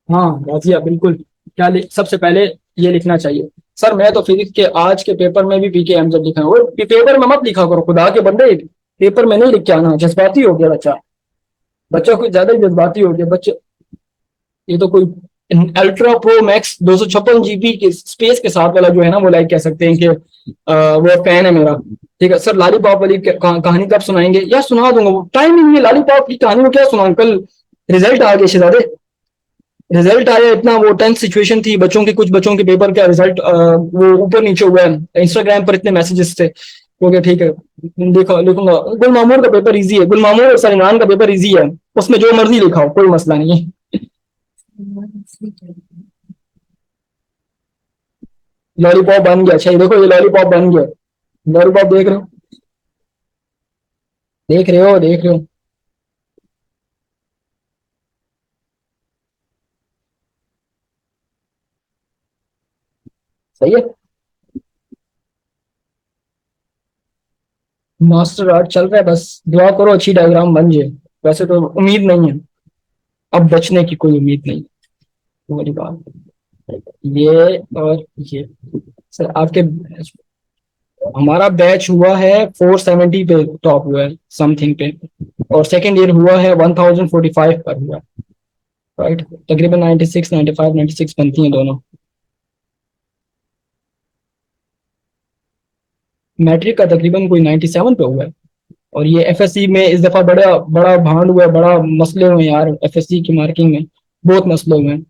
हाँ राजिया बिल्कुल। सबसे पहले ये लिखना चाहिए। सर मैं तो फिजिक्स के आज के पेपर में भी पीके एमजेड लिखा है, वो पेपर में मत लिखा करो खुदा के बंदे, पेपर में नहीं लिख के आना, जज्बाती हो गया बच्चा। बच्चा कुछ ज्यादा ही जज्बाती हो गया बच्चे। ये तो कोई अल्ट्रा प्रो मैक्स 256 GB के स्पेस के साथ वाला जो है ना, वो लाइक कह सकते हैं कि वो फैन है मेरा। ठीक है सर, लॉलीपॉप वाली कहानी कब सुनाएंगे? या सुना दूंगा, वो टाइम ही नहीं है लॉलीपॉप की कहानी में क्या सुनाऊं। कल रिजल्ट आ गया शहजादे, रिजल्ट आया इतना, वो टेंस सिचुएशन थी बच्चों के, कुछ बच्चों के पेपर का रिजल्ट वो ऊपर नीचे हुआ है, इंस्टाग्राम पर इतने मैसेजेस थे। हो गया ठीक है, देखो लिखूंगा। गुल मामूर का पेपर इजी है, गुल मामूर और सलीमान का पेपर इजी है, उसमें जो मर्जी लिखाओ कोई मसला नहीं है। लॉलीपॉप बन गया, अच्छा ये देखो, ये लॉलीपॉप बन गया। लॉलीपॉप देख रहे हो, देख रहे हो, देख रहे हो। सही है। मास्टर आर्ट चल रहा है, बस दुआ करो अच्छी डायग्राम बन जाए। वैसे तो उम्मीद नहीं है, अब बचने की कोई उम्मीद नहीं है, वो वाली बात। ये और ये सर आपके, हमारा बैच हुआ है 470 पे टॉप हुआ है समथिंग पे, और सेकेंड ईयर हुआ है 1045 पर हुआ है। राइट, तकरीबन 96 95 96 बनती हैं दोनों। मैट्रिक का तकरीबन कोई 97 पे हुआ है। और ये एफएससी में इस दफा बड़ा बड़ा भांड हुआ है, बड़ा मसले हुए हैं यार एफएससी की मार्किंग में, बहुत मसले हुए हैं।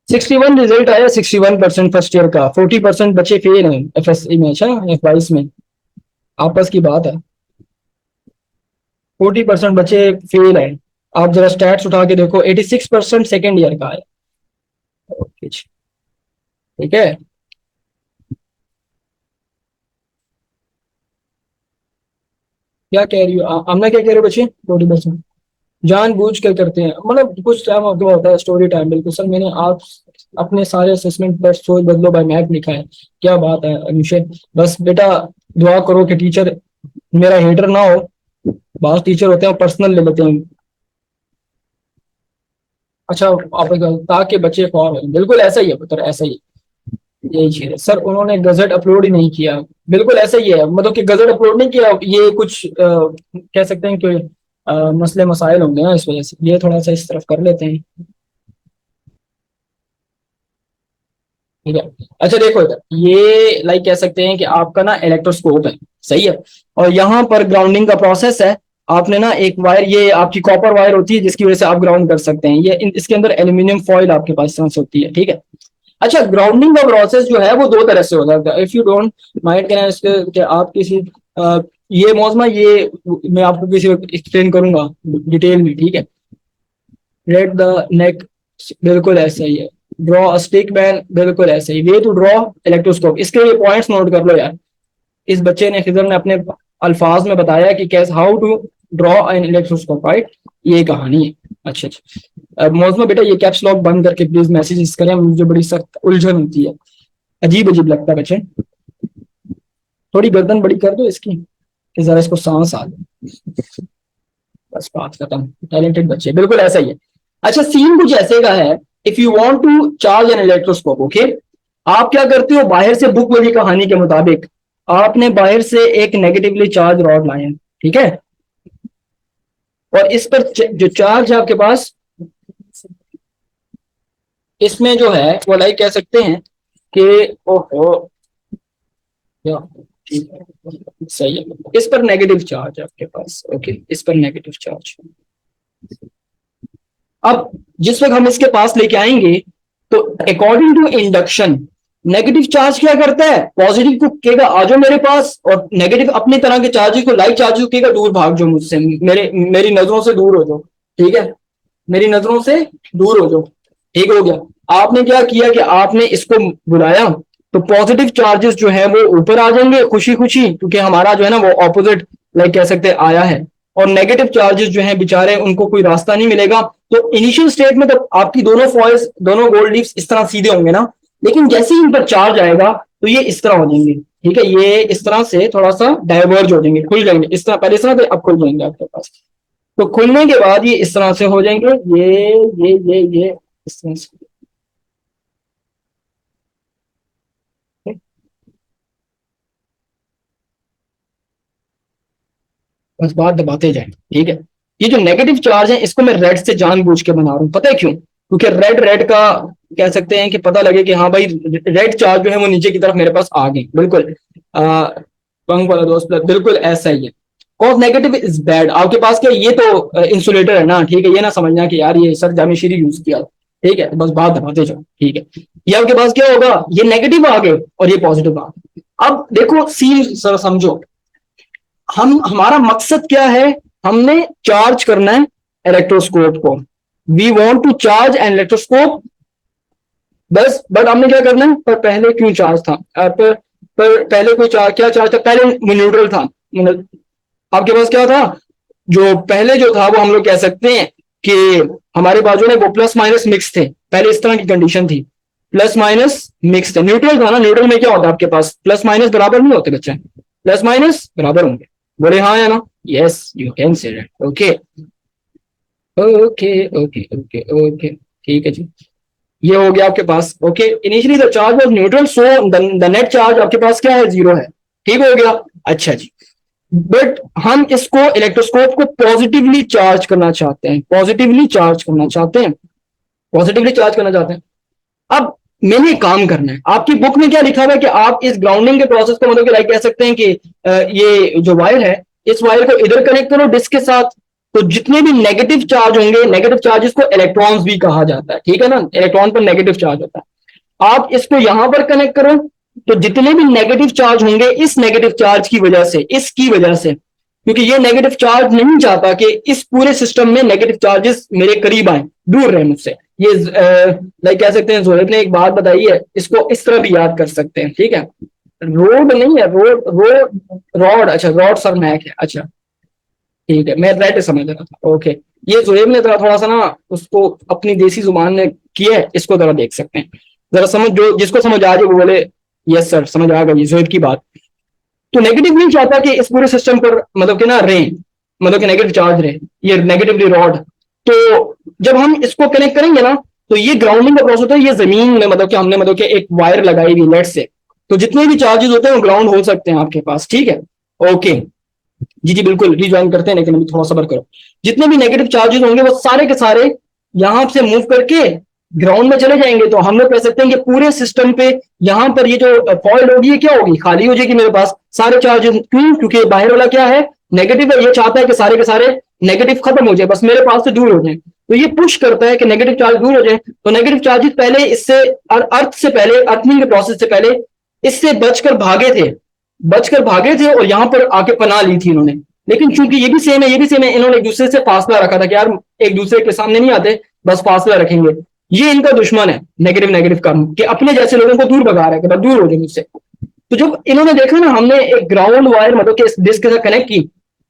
61 रिजल्ट आया, 61% फर्स्ट ईयर का, 40% बच्चे फेल हैं एफएससी में, अच्छा F22 में, आपस की बात है। 40% बच्चे फेल हैं। आप जरा स्टैट्स उठा के देखो, 86% सेकेंड ईयर का है। ओके जी, ठीक है। क्या कह रही हो आमना, क्या कह रहे हो बच्चे? 40% जान बूझ कर करते हैं, मतलब कुछ टाइम आपको होता है स्टोरी टाइम, बिल्कुल सर मैंने आप अपने सारे असेसमेंट पर सोच बदलो बाय मैप लिखा है। क्या बात है अनुशे, बस बेटा दुआ करो कि टीचर मेरा हेटर ना हो। बहुत टीचर होते हैं पर्सनल ले लेते हैं। अच्छा आप, ताकि बच्चे फॉर हो, बिल्कुल ऐसा ही है पुत्र, ऐसा ही है। यही चीज है सर, उन्होंने गजट अपलोड ही नहीं किया। बिल्कुल ऐसा ही है, मतलब कि गजट अपलोड नहीं किया, ये कुछ कह सकते हैं कि मसले मसाइल होंगे ना, इस वजह से ये थोड़ा सा इस तरफ कर लेते हैं। ठीक है। अच्छा देखो इधर, ये लाइक कह सकते हैं कि आपका ना इलेक्ट्रोस्कोप है, सही है, और यहाँ पर ग्राउंडिंग का प्रोसेस है। आपने ना एक वायर, ये आपकी कॉपर वायर होती है जिसकी वजह से आप ग्राउंड कर सकते हैं, ये इसके अंदर एल्यूमिनियम फॉइल आपके पास सांस होती है, ठीक है। अच्छा ग्राउंडिंग का प्रोसेस जो है वो दो तरह से हो सकता है, इफ यू डोंट माइंड कहना इसके कि आप किसी ये मौजमा, ये मैं आपको किसी एक्सप्लेन करूंगा डिटेल में, ठीक है। रेड द नेक, बिल्कुल ऐसा ही है। ड्रॉ अ स्टिक मैन, बिल्कुल ऐसे ही। वे टू ड्रॉ इलेक्ट्रोस्कोप, इसके ये पॉइंट्स नोट कर लो यार। इस बच्चे ने, खिजर ने अपने अल्फाज में बताया कि कैसे, how to draw an electroscope, right. ये कहानी है। अच्छा अच्छा, अब मौजमा बेटा ये कैप्स लॉक बंद करके प्लीज मैसेजेस करें, मुझे बड़ी सख्त उलझन होती है, अजीब अजीब लगता है बच्चे। थोड़ी गर्दन बड़ी कर दो इसकी, कि जरा इसको सांस आ जाए, बस बात खत्म। टैलेंटेड बच्चे, बिल्कुल ऐसा ही है। अच्छा सीन कुछ ऐसे का है, if you want to charge an electroscope, okay, आप क्या करते हो, बाहर से बुक वाली कहानी के मुताबिक आपने बाहर से एक नेगेटिवली चार्ज रॉड लाए, ठीक है, और इस पर जो चार्ज है आपके पास, इसमें जो है वो लाइक कह सकते हैं कि, ओहो, या ठीक है, सही है, इस पर नेगेटिव चार्ज है आपके पास, ओके, इस पर नेगेटिव चार्ज। अब जिस वक्त हम इसके पास लेके आएंगे, तो according to induction, negative charge क्या करता है, पॉजिटिव को कहेगा आ जाओ मेरे पास, और नेगेटिव अपनी तरह के चार्जेस को, लाइक चार्ज को कहेगा दूर भाग जाओ मुझसे, मेरी नजरों से दूर हो जाओ, ठीक है, मेरी नजरों से दूर हो जाओ। ठीक हो गया। आपने क्या किया कि आपने इसको बुलाया, तो पॉजिटिव चार्जेस जो है वो ऊपर आ जाएंगे खुशी खुशी, क्योंकि हमारा जो है ना वो ऑपोजिट लाइक कह सकते हैं आया है, और नेगेटिव चार्जेस जो है बेचारे उनको कोई रास्ता नहीं मिलेगा। तो इनिशियल स्टेट में तो आपकी दोनों फॉइल्स, दोनों गोल्ड लीव्स इस तरह सीधे होंगे ना, लेकिन जैसे ही इन पर चार्ज आएगा तो ये इस तरह हो जाएंगे, ठीक है, ये इस तरह से थोड़ा सा डाइवर्ज हो जाएंगे, खुल जाएंगे इस तरह, पहले इस तरह थे, अब खुल जाएंगे आपके पास। तो खुलने के बाद ये इस तरह से हो जाएंगे, ये इस तरह से। बस बात दबाते जाए, ठीक है। ये जो नेगेटिव चार्ज है इसको मैं रेड से जानबूझ के बना रहा हूँ, पता है क्यों? क्योंकि रेड रेड का कह सकते हैं कि पता लगे कि हाँ भाई रेड चार्ज जो है वो नीचे की तरफ मेरे पास आ गई, बिल्कुल पंख वाला दोस्त, बिल्कुल ऐसा ही है। और नेगेटिव इज बैड, आपके पास क्या, ये तो इंसुलेटर है ना, ठीक है, ये ना समझना कि यार ये सर जामेश्वरी यूज किया, ठीक है, बस बात दबाते जाओ, ठीक है। ये आपके पास क्या होगा, ये नेगेटिव आ गए और ये पॉजिटिव आ गए। अब देखो सीन सर समझो, हम हमारा मकसद क्या है, हमने चार्ज करना है इलेक्ट्रोस्कोप को, we want to charge an electroscope, बस। बट हमने क्या करना है, पर पहले क्यों चार्ज था, पर पहले कोई चार्ज, क्या चार्ज था, पहले न्यूट्रल था, मतलब आपके पास क्या था, जो पहले जो था वो हम लोग कह सकते हैं कि हमारे बाजू में वो प्लस माइनस मिक्स थे, पहले इस तरह की कंडीशन थी, प्लस माइनस मिक्स थे, न्यूट्रल था ना, न्यूट्रल में क्या होता है आपके पास, प्लस माइनस बराबर नहीं होते बच्चे, प्लस माइनस बराबर होंगे, बोले हाँ या ना, yes you can say that, okay okay okay okay okay, ठीक है जी। ये हो गया आपके पास, okay, initially the charge was neutral, so the net charge आपके पास क्या है, जीरो है, ठीक हो गया। अच्छा जी, बट हम इसको इलेक्ट्रोस्कोप को पॉजिटिवली चार्ज करना चाहते हैं, पॉजिटिवली चार्ज करना चाहते हैं, पॉजिटिवली चार्ज करना चाहते हैं। अब मैंने एक काम करना है, आपकी बुक में क्या लिखा हुआ है कि आप इस ग्राउंडिंग के प्रोसेस को मतलब कि लाइक कह सकते हैं कि ये जो वायर है, इस वायर को इधर कनेक्ट करो डिस्क के साथ, तो जितने भी नेगेटिव चार्ज होंगे, नेगेटिव चार्जेस को इलेक्ट्रॉन्स भी कहा जाता है, ठीक है ना, इलेक्ट्रॉन पर नेगेटिव चार्ज होता है, आप इसको यहां पर कनेक्ट करो, तो जितने भी नेगेटिव चार्ज होंगे इस नेगेटिव चार्ज की वजह से, इसकी वजह से, क्योंकि ये नेगेटिव चार्ज नहीं चाहता कि इस पूरे सिस्टम में नेगेटिव चार्जेस मेरे करीब आए, दूर रहे मुझसे, ये लाइक कह सकते हैं, जोहेब ने एक बात बताई है, इसको इस तरह भी याद कर सकते हैं, ठीक है, रोड नहीं है, रोड रोड रॉड, अच्छा रॉड सर मैक है, अच्छा ठीक है, मैं रेड समझ रहा था, ओके। ये जोहेब ने थोड़ा थोड़ा सा ना उसको अपनी देसी जुबान में किया है, इसको जरा देख सकते हैं, जरा समझ, जो जिसको समझ आ जाए वो बोले यस सर समझ आ गई जोहेब की बात। तो नेगेटिव नहीं चाहता कि इस पूरे सिस्टम पर मतलब कि ना रहे, मतलब कि नेगेटिव चार्ज रहे, ये नेगेटिवली रॉड, तो जब हम इसको कनेक्ट करेंगे ना, तो ये ग्राउंडिंग का प्रोसेस होता है, ये जमीन में मतलब कि हमने मतलब कि एक वायर लगाई हुई लेट से, तो जितने भी चार्जेस होते हैं वो ग्राउंड हो सकते हैं आपके पास, ठीक है, ओके जी जी बिल्कुल रिज्वाइन करते हैं, लेकिन अभी थोड़ा सबर करो। जितने भी नेगेटिव चार्जेस होंगे वो सारे के सारे यहां से मूव करके ग्राउंड में चले जाएंगे, तो हम लोग कह सकते हैं कि पूरे सिस्टम पे यहां पर ये जो फॉल्ट होगी ये क्या होगी, खाली हो जाएगी मेरे पास सारे चार्जेस, क्यों, क्योंकि बाहर वाला क्या है, नेगेटिव है, ये चाहता है कि सारे के सारे नेगेटिव खत्म हो जाए, बस मेरे पास से दूर हो जाए, तो ये पुश करता है कि नेगेटिव चार्ज दूर हो जाए, तो नेगेटिव चार्जेस पहले इससे अर्थ से पहले, अर्थिंग के प्रोसेस से पहले इससे बचकर भागे थे और यहां पर आके पनाह ली थी इन्होंने, लेकिन चूंकि ये भी सेम है, ये भी सेम है, इन्होंने एक दूसरे से फासला रखा था कि यार एक दूसरे के सामने नहीं आते, बस फासला रखेंगे, ये इनका दुश्मन है नेगेटिव नेगेटिव का, कि अपने जैसे लोगों को दूर भगा रहा है कि दूर हो जाए मुझसे। तो जब इन्होंने देखा ना हमने एक ग्राउंड वायर मतलब कि इस डिस्क के साथ कनेक्ट की,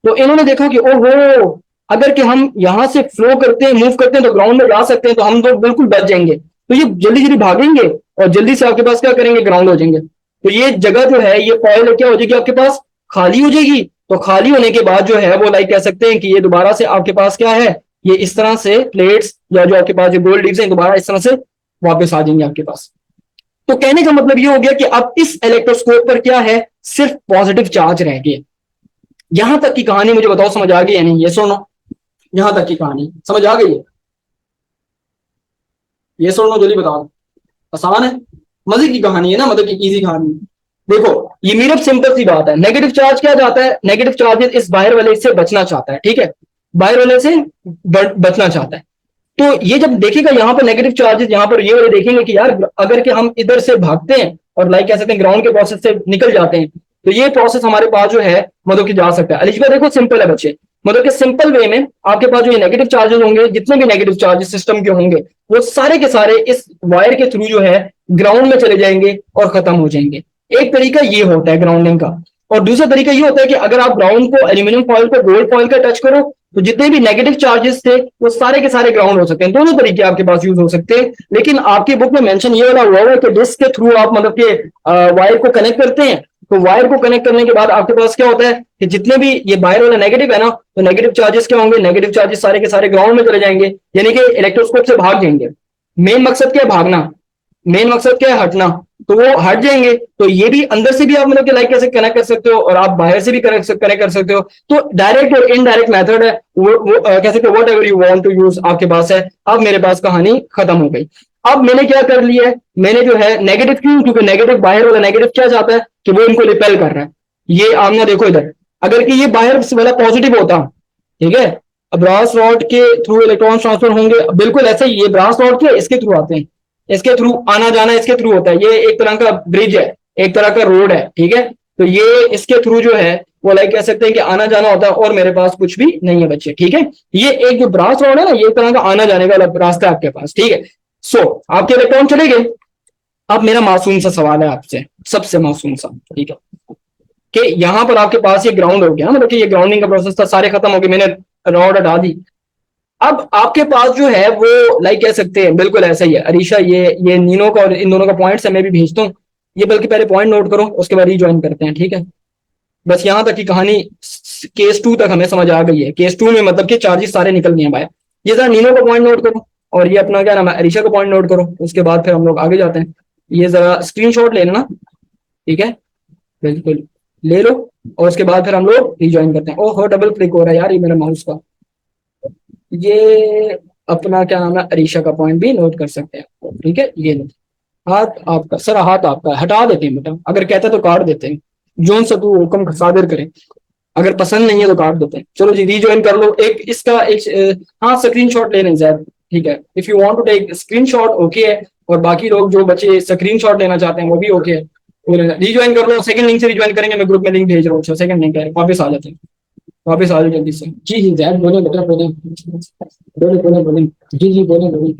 तो इन्होंने देखा कि ओहो, अगर कि हम यहां से फ्लो करते हैं, मूव करते हैं तो ग्राउंड में जा सकते हैं, तो हम तो बिल्कुल बच जाएंगे, तो ये जल्दी जल्दी भागेंगे और जल्दी से आपके पास क्या करेंगे, ग्राउंड हो जाएंगे, तो ये जगह जो है ये फॉइल क्या हो जाएगी आपके पास, खाली हो जाएगी, तो खाली होने के बाद जो है वो लाइक कह सकते हैं कि ये दोबारा से आपके पास क्या है, ये इस तरह से प्लेट्स या जो आपके पास जो गोल्ड लीव्स हैं दोबारा इस तरह से वापस आ जाएंगे आपके पास। तो कहने का मतलब ये हो गया कि अब इस इलेक्ट्रोस्कोप पर क्या है, सिर्फ पॉजिटिव चार्ज रह गए। यहां तक की कहानी मुझे बताओ समझ आ गई या नहीं, ये सुनो, यहां तक की कहानी समझ आ गई है, ये सुनो जल्दी बताओ, आसान है, मजे की कहानी है ना, मतलब की इजी कहानी। देखो ये मेरा सिंपल सी बात है, नेगेटिव चार्ज क्या चाहता है, नेगेटिव चार्ज इस बाहर वाले से बचना चाहता है, ठीक है, बाहर वाले से बचना चाहता है, तो ये जब देखेगा यहाँ पर नेगेटिव चार्जेस, यहाँ पर ये वाले देखेंगे कि यार अगर कि हम इधर से भागते हैं और लाइक कह सकते हैं ग्राउंड के प्रोसेस से निकल जाते हैं, तो ये प्रोसेस हमारे पास जो है मतलब कि जा सकता है। अलिजबा देखो सिंपल है बच्चे, मतलब कि सिंपल वे में आपके पास जो ये नेगेटिव चार्जेस होंगे, जितने भी नेगेटिव चार्जेस सिस्टम के होंगे, वो सारे के सारे इस वायर के थ्रू जो है ग्राउंड में चले जाएंगे और खत्म हो जाएंगे। एक तरीका ये होता है ग्राउंडिंग का, और दूसरा तरीका ये होता है कि अगर आप ग्राउंड को एल्यूमिनियम फॉइल को गोल्ड फॉइल का टच करो, तो जितने भी नेगेटिव चार्जेस थे वो सारे के सारे ग्राउंड हो सकते हैं। दोनों तरीके आपके पास यूज हो सकते हैं, लेकिन आपकी बुक में मेंशन ये वाला हुआ है कि डिस्क के थ्रू आप मतलब के वायर को कनेक्ट करते हैं तो वायर को कनेक्ट करने के बाद आपके पास क्या होता है कि जितने भी ये वायर वाला नेगेटिव है ना, तो नेगेटिव चार्जेस क्या होंगे, नेगेटिव चार्जेस सारे के सारे ग्राउंड में चले जाएंगे, यानी कि इलेक्ट्रोस्कोप से भाग जाएंगे। मेन मकसद क्या है, भागना। मेन मकसद क्या है, हटना। तो वो हट जाएंगे, तो ये भी अंदर से भी आप मतलब कि लाइक कैसे कनेक्ट कर सकते हो, और आप बाहर से भी कनेक्ट कर सकते हो। तो डायरेक्ट और इनडायरेक्ट मेथड है, वो कह सकते हो whatever you want to use आपके पास है। अब मेरे पास कहानी खत्म हो गई। अब मैंने क्या कर लिया है, मैंने जो है नेगेटिव, क्यों, क्योंकि नेगेटिव बाहर वाला नेगेटिव क्या चाहता है कि वो इनको रिपेल कर रहा है। ये आमना देखो इधर, अगर कि ये बाहर वाला पॉजिटिव होता, ठीक है, ब्रास रॉड के थ्रू इलेक्ट्रॉन ट्रांसफर होंगे, बिल्कुल ऐसे ही। ये ब्रास रॉड के इसके थ्रू आते हैं, इसके थ्रू आना जाना इसके थ्रू होता है। ये एक तरह का ब्रिज है, एक तरह का रोड है, ठीक है। तो ये इसके थ्रू जो है वो लाइक कह सकते हैं कि आना जाना होता है, और मेरे पास कुछ भी नहीं है बच्चे, ठीक है। ये एक जो ब्रास रॉड है ना, ये एक तरह का आना जाने का रास्ता है आपके पास, ठीक है। सो आपके इलेक्ट्रॉन चले गए। अब मेरा मासूम सा सवाल है आपसे, सबसे मासूम सा, ठीक है, कि यहां पर आपके पास ये ग्राउंड हो गया, मतलब कि ये ग्राउंडिंग का प्रोसेस था, सारे खत्म हो गए, मैंने रॉड हटा दी। अब आपके पास जो है वो लाइक कह सकते हैं बिल्कुल ऐसा ही है। अरीशा, ये नीनो का और इन दोनों का पॉइंट्स है, मैं भी भेजता हूँ। ये बल्कि पहले पॉइंट नोट करो, उसके बाद रिज्वाइन करते हैं, ठीक है। बस यहां तक की कहानी केस 2 तक हमें समझ आ गई है। केस 2 में मतलब कि चार्जेस सारे निकल गए हैं बाहर। ये जरा नीनो का पॉइंट नोट करो, और ये अपना क्या नाम है, अरीशा का पॉइंट नोट करो, उसके बाद फिर हम लोग आगे जाते हैं। ये जरा स्क्रीनशॉट ले लेना, ठीक है, बिल्कुल ले लो, और उसके बाद फिर हम लोग रिज्वाइन करते हैं। ओहो, डबल क्लिक हो रहा है यार ये मेरा माउस का। ये अपना क्या नाम है, अरीशा का पॉइंट भी नोट कर सकते हैं, ठीक है। ये लो, हाथ आपका, सर हाथ आपका, हटा देते हैं बेटा, अगर कहते तो काट देते हैं, जोन सा तू हुक्म सादिर करें, अगर पसंद नहीं है तो काट देते हैं। चलो जी, रीज्वाइन कर लो। एक इसका एक हाँ, स्क्रीनशॉट ले लें जैद, ठीक है। If you want to take screenshot okay है, और बाकी लोग जो बच्चे स्क्रीनशॉट लेना चाहते हैं वो भी ओके है। रीज्वाइन कर लो, सेकंड लिंक से रिज्वाइन करेंगे, मैं ग्रुप में लिंक भेज रहा हूँ। सेकंड लिंक है, वापस आ जाते हैं, वापस आ जाओ जल्दी से। जी जी जैद बोले बेटा, बोले बोले बोले बोले, जी जी बोले बोले,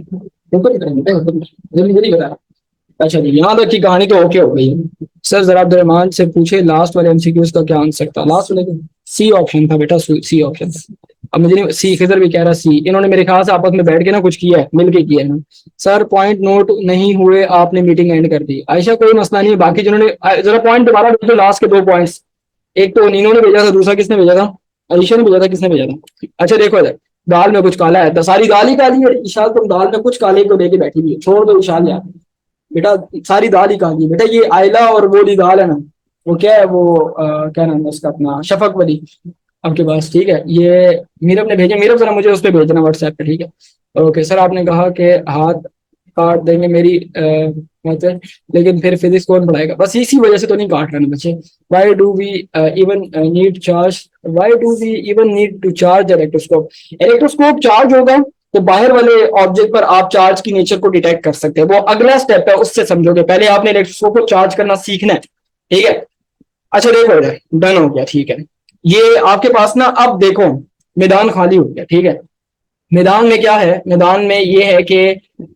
ऊपर की तरफ बेटा, जल्दी जल्दी बता। अच्छा जी, यहाँ तक की कहानी तो ओके हो गई है। सर जरा अब्दुलरहमान से पूछे लास्ट वाले एमसीक्यूज का क्या आंसर था। लास्ट वाले सी ऑप्शन था बेटा, सी ऑप्शन। अब मुझे नहीं, सी खिजर भी कह रहा सी, इन्होंने मेरे ख्याल से आपस में बैठ के ना कुछ किया है, मिलके किया है ना। सर पॉइंट नोट नहीं हुए, आपने मीटिंग एंड कर दी। आयशा कोई मसला नहीं है, बाकी जिन्होंने जरा पॉइंट दोबारा भेजो, लास्ट के 2 पॉइंट्स। एक तो नीनो ने भेजा था, दूसरा किसने भेजा था, अलीशा ने भेजा था, किसने भेजा था। अच्छा देखो इधर, दाल में कुछ काला है, तो सारी दाल ही काली है। इशाल तुम दाल में कुछ काले को लेके बैठी हुई है, छोड़ दो इशाल यार बेटा, सारी दाल ही काली है बेटा। ये आयला और वो वाली दाल है ना, वो क्या है वो क्या नाम है उसका, अपना शफक वाली आपके पास, ठीक है। ये मीरब ने भेजा, मीरब जरा मुझे उस पर भेजना व्हाट्सएप पे, ठीक है। ओके सर, आपने कहा कि हाथ काट देंगे मेरी मतलब, लेकिन फिर फिजिक्स कौन पढ़ाएगा। बस इसी वजह से तो नहीं काट रहे ना बच्चे। Why do we even need charge, why do we even need to charge electroscope. Electroscope charge होगा तो बाहर वाले ऑब्जेक्ट पर आप चार्ज की नेचर को डिटेक्ट कर सकते हैं, वो अगला स्टेप है, उससे समझोगे। पहले आपने इलेक्ट्रोस्कोप को चार्ज करना सीखना है, ठीक है। अच्छा देखो इधर, डन हो गया, ठीक है। ये आपके पास ना, अब देखो मैदान खाली हो गया, ठीक है। मैदान में क्या है, मैदान में ये है कि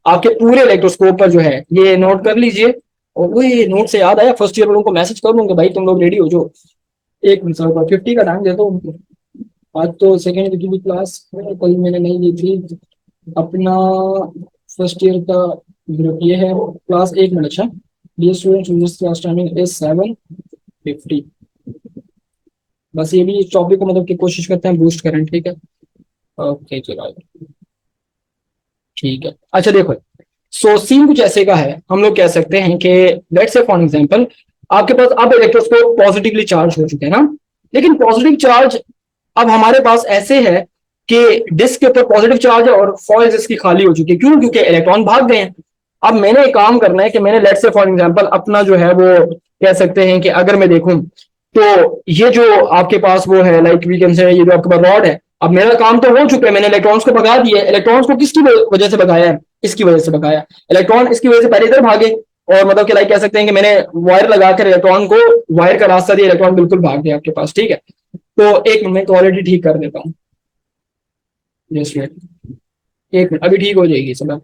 आपके पूरे इलेक्ट्रोस्कोप पर जो है, ये नोट कर लीजिए। और वो ये नोट से याद आया, फर्स्ट ईयर वालों को मैसेज कर दूंगा, भाई तुम लोग रेडी हो जो, एक मिनट सर 50 का टाइम दे दो उनको। आज तो सेकेंड की भी क्लास कल मैंने नहीं ली थी अपना, फर्स्ट ईयर का ग्रुप ये है क्लास। एक मिनट, अच्छा dear students, class timing is 7:50। बस ये भी इस टॉपिक को मतलब की कोशिश करते हैं बूस्ट करें, ठीक है। ओके चलो, ठीक है। अच्छा देखो, सो सीन कुछ ऐसे का है, हम लोग कह सकते हैं कि लेट्स से फॉर एग्जांपल आपके पास अब इलेक्ट्रोस्कोप पॉजिटिवली चार्ज हो चुके हैं ना, लेकिन पॉजिटिव चार्ज अब हमारे पास ऐसे है कि डिस्क के ऊपर पॉजिटिव चार्ज है और फॉइल्स इसकी खाली हो चुकी है। क्यों? क्योंकि इलेक्ट्रॉन भाग गए हैं। अब मैंने एक काम करना है कि मैंने लेट्स से फॉर एग्जांपल अपना जो है वो कह सकते हैं कि अगर मैं देखूं तो ये जो आपके पास वो है लाइक वी कैन से, ये जो आपके पास रॉड है, अब मेरा काम तो हो चुका है, मैंने इलेक्ट्रॉन्स को भगा दिया है। इलेक्ट्रॉन्स को किसकी वजह से भगाया है? इसकी वजह से भगाया। इलेक्ट्रॉन इसकी वजह से पहले इधर भागे, और मतलब कि लाइक कह सकते हैं कि मैंने वायर लगाकर इलेक्ट्रॉन को वायर का रास्ता दिया, इलेक्ट्रॉन बिल्कुल भाग गया आपके पास, ठीक है। तो एक मिनट क्वालिटी ठीक कर देता हूँ, जस्ट वेट, एक मिनट, अभी ठीक हो जाएगी सब,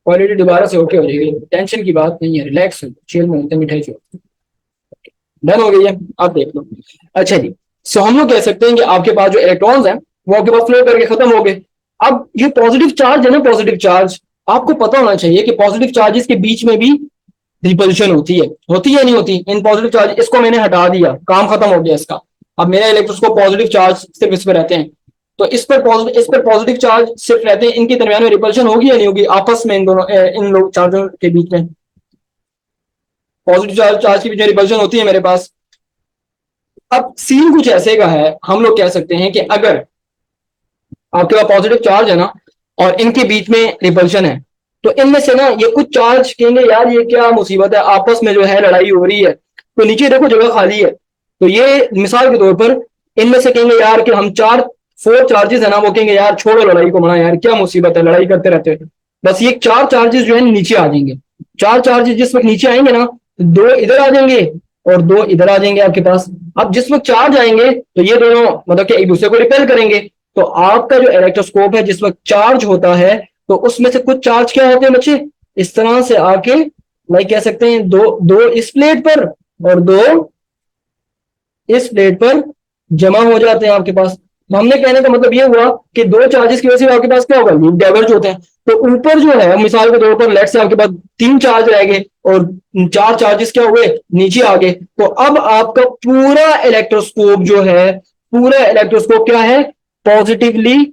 क्वालिटी दोबारा से ओके हो जाएगी, टेंशन की बात नहीं है, रिलैक्स हो, चिल में होते मिठाई चो, डन हो गई है, आप देख लो। अच्छा जी, सो हम लोग कह सकते हैं कि आपके पास जो इलेक्ट्रॉन्स हैं वो आपके पास फ्लो करके खत्म हो गए। अब ये पॉजिटिव चार्ज है ना, पॉजिटिव चार्ज आपको पता होना चाहिए कि पॉजिटिव चार्जेस के बीच में भी रिपल्शन होती है नहीं होती इन पॉजिटिव चार्ज। इसको मैंने हटा दिया, काम खत्म हो गया इसका। अब मेरा इलेक्ट्रोस्कोप पॉजिटिव चार्ज सिर्फ इस पर रहते हैं, तो इस पर पॉजिटिव चार्ज सिर्फ रहते हैं, इनके दरमियान में रिपल्शन होगी या नहीं होगी आपस में, इन दोनों इन लोग चार्जों के बीच में पॉजिटिव चार्ज के बीच में रिपल्शन होती है मेरे पास। अब सीन कुछ ऐसे का है, हम लोग कह सकते हैं कि अगर आपके पास पॉजिटिव चार्ज है ना और इनके बीच में रिपल्शन है, तो इनमें से ना ये कुछ चार्ज कहेंगे यार ये क्या मुसीबत है, आपस में जो है लड़ाई हो रही है, तो नीचे देखो जगह खाली है, तो ये मिसाल के तौर पर इनमें से कहेंगे यार कि हम चार 4 चार्जेस है ना, वो कहेंगे यार छोड़ो लड़ाई को, मना यार क्या मुसीबत है, लड़ाई करते रहते हैं। बस ये 4 चार्जेस जो है नीचे आ जाएंगे। 4 चार्जेस जिस वक्त नीचे आएंगे ना, 2 इधर आ जाएंगे और 2 इधर आ जाएंगे आपके पास। अब जिस वक्त चार्ज आएंगे तो ये दोनों मतलब कि एक दूसरे को रिपेल करेंगे। तो आपका जो इलेक्ट्रोस्कोप है जिस वक्त चार्ज होता है, तो उसमें से कुछ चार्ज क्या होते हैं बच्चे, इस तरह से आके लाइक कह सकते हैं दो इस प्लेट पर और 2 इस प्लेट पर जमा हो जाते हैं आपके पास। तो हमने कहने का मतलब ये हुआ कि 2 चार्जेस की वजह से आपके पास क्या होगा, लीक डाइवर्ज होते हैं। तो ऊपर जो है मिसाल के तौर पर लेट से आपके पास 3 चार्ज रह गए और 4 चार्जेस क्या हुए, नीचे आ गए। तो अब आपका पूरा इलेक्ट्रोस्कोप जो है, पूरा इलेक्ट्रोस्कोप क्या है, पॉजिटिवली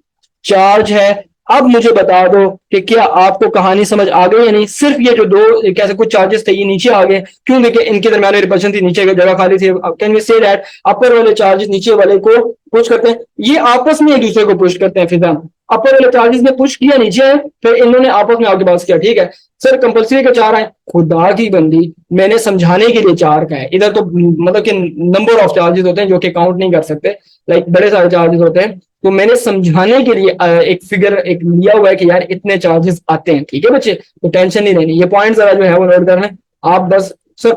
चार्ज है। अब मुझे बता दो कि क्या आपको कहानी समझ आ गई या नहीं। सिर्फ ये जो 2 कैसे कुछ चार्जेस थे ये नीचे आ गए, क्यों, देखिए इनके दरमियान रिपल्शन थी, नीचे जगह खाली थी। Can we say that upper वाले चार्जेस नीचे वाले को पुश करते हैं, ये आपस में एक दूसरे को पुश करते हैं। फिजा अपर वाले चार्जेस ने पुश किया नीचे है, फिर इन्होंने आपस में आपके पास किया। ठीक है सर, कंपल्सरी का 4 है, खुदा की बंदी मैंने समझाने के लिए 4 का है। इधर तो मतलब कि नंबर ऑफ चार्जेस होते हैं जो कि काउंट नहीं कर सकते, लाइक बड़े सारे चार्जेस होते हैं। तो मैंने समझाने के लिए एक फिगर एक लिया हुआ है कि यार इतने चार्जेस आते हैं। ठीक है बच्चे, तो टेंशन नहीं लेनी, ये पॉइंट जरा जो है वो नोट करना है आप बस। सर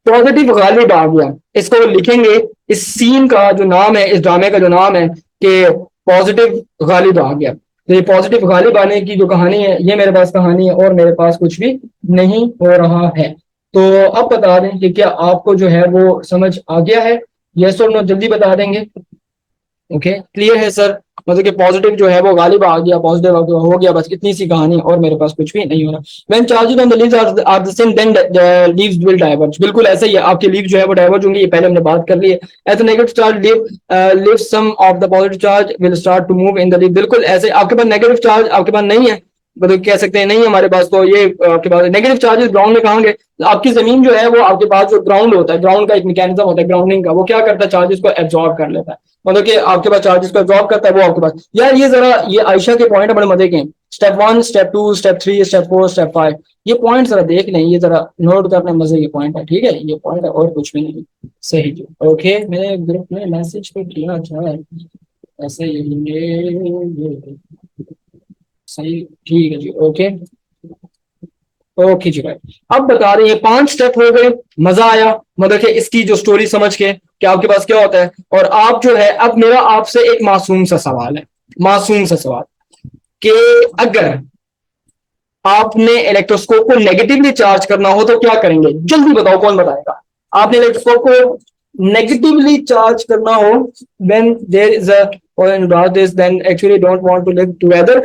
पॉजिटिव गालिब आ गया, इसको लिखेंगे। इस सीन का जो नाम है, इस ड्रामे का जो नाम है कि पॉजिटिव गालिब आ गया। तो ये पॉजिटिव गालिब आने की जो कहानी है, ये मेरे पास कहानी है और मेरे पास कुछ भी नहीं हो रहा है। तो अब बता दें कि क्या आपको जो है वो समझ आ गया है, यस और नो जल्दी बता देंगे। ओके क्लियर है सर, मतलब कि पॉजिटिव जो है वो गालिब आ गया, पॉजिटिव हो गया, बस इतनी सी कहानी और मेरे पास कुछ भी नहीं हो रहा। When charges on the leaves are the same then leaves will diverge, बिल्कुल ऐसा ही है, आपके लीव जो है वो डाइवर्ज होंगे, ये पहले हमने बात कर ली है। As negative charge leave some of the positive charge will start to move in the leave, बिल्कुल ऐसे। आपके पास नेगेटिव चार्ज आपके पास नहीं है, मतलब कह सकते हैं नहीं हमारे पास, तो ये आपके पास नेगेटिव चार्जेस ग्राउंड में कहांगे, आपकी जमीन जो है वो आपके पास जो ग्राउंड होता है, ग्राउंड का एक मैकेनिज्म होता है ग्राउंडिंग का, वो क्या करता है, चार्जेस को एब्जॉर्ब कर लेता है, मतलब कि आपके पास चार्जेस को एब्जॉर्ब करता है वो आपके पास। यार ये जरा ये आयशा के पॉइंट बड़े मजे के, step 1 step 2 step 3 step 4 step 5, ये पॉइंट जरा देख लें, ये जरा नोट करने मजे के पॉइंट है। ठीक है ये पॉइंट है और कुछ भी नहीं, सही जी। ओके मैंने ग्रुप में मैसेज तो किया था ऐसे ही, सही ठीक है जी। ओके ओके जी भाई, अब बता रहे हैं 5 स्टेप हो गए, मजा आया मतलब कि इसकी जो स्टोरी समझ के कि आपके पास क्या होता है। और आप जो है, अब मेरा आपसे एक मासूम सा सवाल है, मासूम सा सवाल कि अगर आपने इलेक्ट्रोस्कोप को नेगेटिवली चार्ज करना हो तो क्या करेंगे, जल्दी बताओ कौन बताएगा। आपने इलेक्ट्रोस्कोप को नेगेटिवली चार्ज करना हो, when there is a point about this then actually don't want to live together।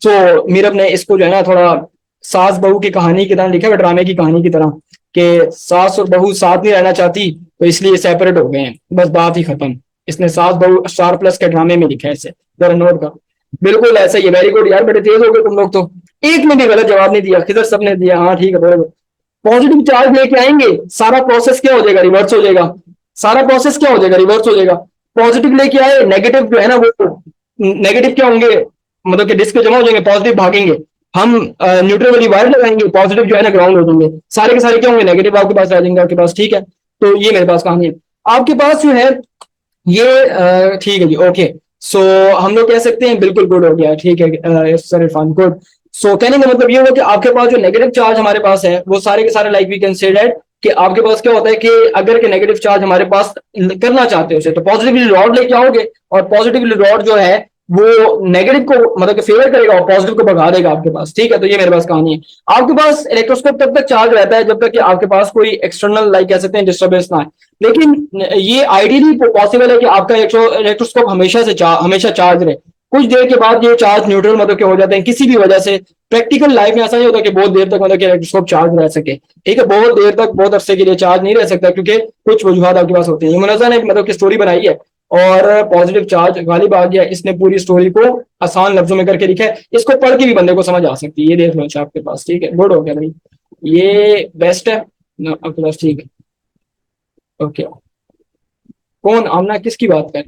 so Meerab ने इसको जो है ना थोड़ा सास बहू की कहानी की तरह लिखा है, ड्रामे की कहानी की तरह, कि सास और बहू साथ नहीं रहना चाहती तो इसलिए सेपरेट हो गए हैं, बस बात ही खत्म। इसने सास बहू स्टार प्लस के ड्रामे में लिखा है इसे, जरा नोट कर। बिल्कुल ऐसा ही है, वेरी गुड यार, बड़े तेज हो गए तुम लोग तो, एक ने भी गलत जवाब नहीं दिया, किधर सबने दिया, हाँ ठीक है बराबर। पॉजिटिव चार्ज लेके आएंगे, सारा प्रोसेस क्या हो जाएगा, रिवर्स हो जाएगा, सारा प्रोसेस क्या हो जाएगा, रिवर्स हो जाएगा। पॉजिटिव लेके आए, नेगेटिव जो है ना वो नेगेटिव क्या होंगे, मतलब कि डिस्क जमा हो जाएंगे, पॉजिटिव भागेंगे, हम न्यूट्रल वाली वायर लगाएंगे, पॉजिटिव जो है ना ग्राउंड हो जाएंगे, सारे के सारे क्या होंगे, नेगेटिव आपके पास आ जाएंगे आपके पास। ठीक है तो ये मेरे पास कहानी है। आपके पास जो है ये ठीक है जी। ओके सो हम लोग कह सकते हैं बिल्कुल गुड हो गया, ठीक है सर इरफान गुड। सो कहने का मतलब ये हुआ कि आपके पास जो नेगेटिव चार्ज हमारे पास है वो सारे के सारे like we can say that कि आपके पास क्या होता है कि अगर के नेगेटिव चार्ज हमारे पास करना चाहते हो उसे, तो पॉजिटिवली रॉड लेके आओगे और पॉजिटिवली रॉड जो है वो नेगेटिव को मतलब कि फेवर करेगा और पॉजिटिव को भगा देगा आपके पास। ठीक है तो ये मेरे पास कहानी है। आपके पास इलेक्ट्रोस्कोप तब तक चार्ज रहता है जब तक कि आपके पास कोई एक्सटर्नल लाइक कह सकते हैं डिस्टर्बेंस ना है, लेकिन ये आइडियली पॉसिबल है कि आपका इलेक्ट्रोस्कोप हमेशा चार्ज रहे। कुछ देर के बाद ये चार्ज न्यूट्रल मतलब के हो जाते हैं किसी भी वजह से, प्रैक्टिकल लाइफ में ऐसा नहीं होता कि बहुत देर तक मतलब कि इलेक्ट्रोस्कोप चार्ज रह सके, ठीक है, बहुत देर तक बहुत अरसे के लिए चार्ज नहीं रह सकता, क्योंकि कुछ वजूहत आपके पास होती है। मुनज़्ज़ा ने मतलब कि स्टोरी बनाई है और पॉजिटिव चार्ज गालिब आ गया, इसने पूरी स्टोरी को आसान लफ्जों में करके लिखा है, इसको पढ़ के भी बंदे को समझ आ सकती है। ये देख लो अच्छा आपके पास, ठीक है, गुड हो गया भाई, ये बेस्ट है आपके पास, ठीक है। ओके, कौन आमना किसकी बात कर,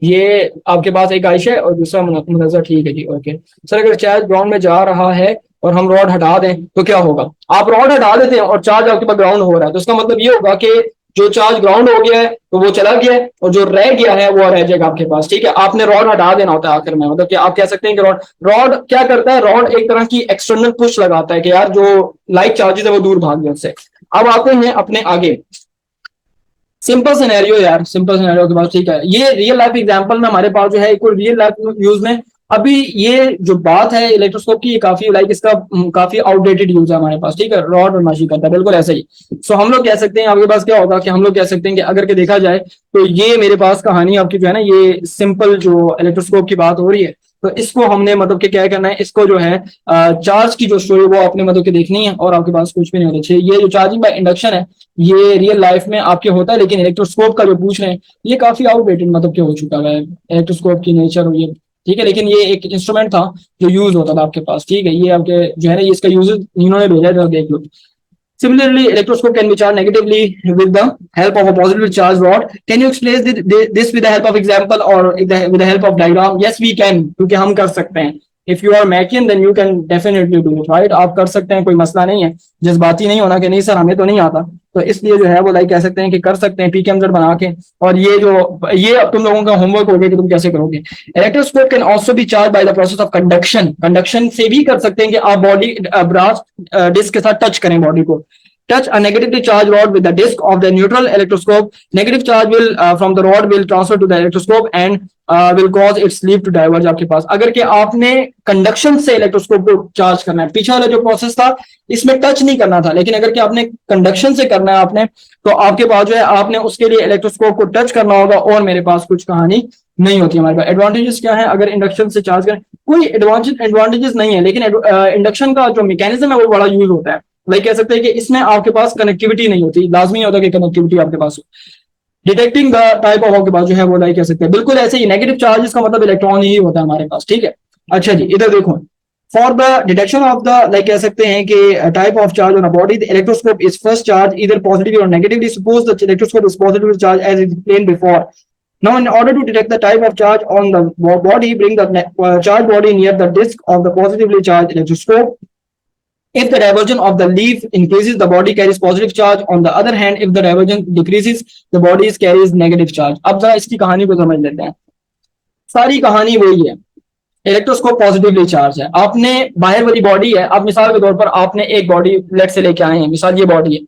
ये आपके पास एक आयशा है और दूसरा मुनज़्ज़र, ठीक है जी, ओके। सर अगर चार्ज ग्राउंड में जा रहा है और हम रॉड हटा दें तो क्या होगा? आप रॉड हटा देते हैं और चार्ज आपके पास ग्राउंड हो रहा है, तो इसका मतलब ये होगा कि जो चार्ज ग्राउंड हो गया है तो वो चला गया है, और जो रह गया है वो रह जाएगा आपके पास, ठीक है। आपने रॉड हटा देना होता है आखिर में, मतलब कि आप कह सकते हैं कि रॉड रॉड क्या करता है, रॉड एक तरह की एक्सटर्नल पुश लगाता है कि यार जो लाइट चार्जेस है वो दूर भाग गए उससे। अब आते हैं अपने आगे, सिंपल सिनेरियो यार, सिंपल सिनेरियो के पास, ठीक है। ये रियल लाइफ एग्जांपल में हमारे पास जो है कोई रियल लाइफ यूज में, अभी ये जो बात है इलेक्ट्रोस्कोप की, ये काफी लाइक इसका काफी आउटडेटेड यूज है हमारे पास, ठीक है, रॉड और नशी करता है बिल्कुल ऐसा ही। सो हम लोग कह सकते हैं, आपके पास क्या होगा कि हम लोग कह सकते हैं कि अगर के देखा जाए तो ये मेरे पास कहानी आपकी जो है ना, ये सिंपल जो इलेक्ट्रोस्कोप की बात हो रही है, तो इसको हमने मतलब कि क्या करना है, इसको जो है चार्ज की जो स्टोरी वो आपने मतलब कि देखनी है, और आपके पास कुछ भी नहीं होना चाहिए। ये जो चार्जिंग बाय इंडक्शन है ये रियल लाइफ में आपके होता है, लेकिन इलेक्ट्रोस्कोप का जो पूछ रहे हैं ये काफी आउटडेटेड मतलब कि हो चुका है, इलेक्ट्रोस्कोप की नेचर हुई है, ठीक है। लेकिन ये एक इंस्ट्रूमेंट था जो यूज होता था आपके पास, ठीक है। ये आपके जो है ना, ये इसका यूज इन्होंने भेजा है, देख लो। Similarly, electroscope can be charged negatively with the help of a positively charged rod. Can you explain this with the help of example or with the help of diagram? Yes, we can, क्योंकि हम कर सकते हैं। If you are Machian, then you can definitely do it, right? आप कर सकते हैं, कोई मसला नहीं है। जज्बाती नहीं होना कि नहीं सर हमें तो नहीं आता, तो इसलिए जो है वो लाइक कह सकते हैं कि कर सकते हैं पीकेएमजेड बना के। और ये जो ये अब तुम लोगों का होमवर्क हो गया कि तुम कैसे करोगे। Electroscope can also be charge by the process of conduction, conduction से भी कर सकते हैं कि आप बॉडी ब्रास डिस्क के साथ टच करें बॉडी को। Touch a negatively charged rod with the disc of the neutral electroscope. Negative charge will from the rod will transfer to the electroscope and will cause its sleeve to diverge आपके पास। अगर कि आपने conduction से electroscope को charge करना है, पीछे वाला जो प्रोसेस था इसमें टच नहीं करना था, लेकिन अगर कि आपने कंडक्शन से करना है आपने, तो आपके पास जो है आपने उसके लिए इलेक्ट्रोस्कोप को टच करना होगा, और मेरे पास कुछ कहानी नहीं होती हमारे पास। एडवांटेजेस क्या है अगर इंडक्शन से चार्ज करें? कोई एडवांटेजेस नहीं है, लेकिन इंडक्शन का जो मैकेनिज्म है वो बड़ा यूज होता है। वही कह सकते हैं कि इसमें आपके पास कनेक्टिविटी नहीं होती, लाजमी होता है कि कनेक्टिविटी आपके पास हो। डिटेक्टिंग द टाइप ऑफ आपके पास जो है वो लाइक कह सकते हैं बिल्कुल ऐसे ही, नेगेटिव चार्ज का मतलब इलेक्ट्रॉन ही होता है हमारे पास, ठीक है। अच्छा जी, इधर देखो, for the detection of the like कह सकते हैं कि type of charge on a body, the electroscope is first charge इधर पॉजिटिव और negatively. Suppose the electroscope is positive charge as explained before. Now, in order to detect the type of charge on the body, bring the charged body near the disk of the positively charged electroscope. If the divergence of the leaf increases, the body carries positive charge. On the other hand, if the divergence decreases, the body carries negative charge. अब जरा इसकी कहानी को समझ लेते हैं। सारी कहानी वही है, इलेक्ट्रोस्कोप पॉजिटिवली चार्ज है, आपने बाहर वाली बॉडी है, आप मिसाल के तौर पर आपने एक बॉडी लेट से लेके आए हैं, मिसाल ये बॉडी है,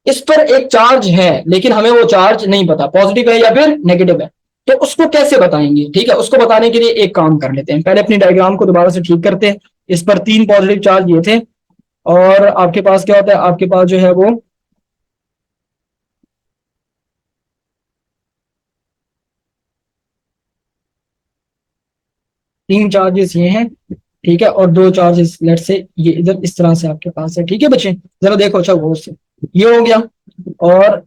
इस पर एक चार्ज है, लेकिन हमें वो चार्ज नहीं पता पॉजिटिव है या फिर नेगेटिव है, तो उसको कैसे बताएंगे? ठीक है, उसको बताने के लिए एक काम कर लेते हैं, पहले अपनी डायग्राम को दोबारा से ठीक करते हैं। इस पर 3 पॉजिटिव चार्ज ये थे, और आपके पास क्या होता है, आपके पास जो है वो तीन चार्जेस ये हैं, ठीक है, और 2 चार्जेस लेट से ये इधर इस तरह से आपके पास है, ठीक है बच्चे, जरा देखो अच्छा गौर से, ये हो गया, और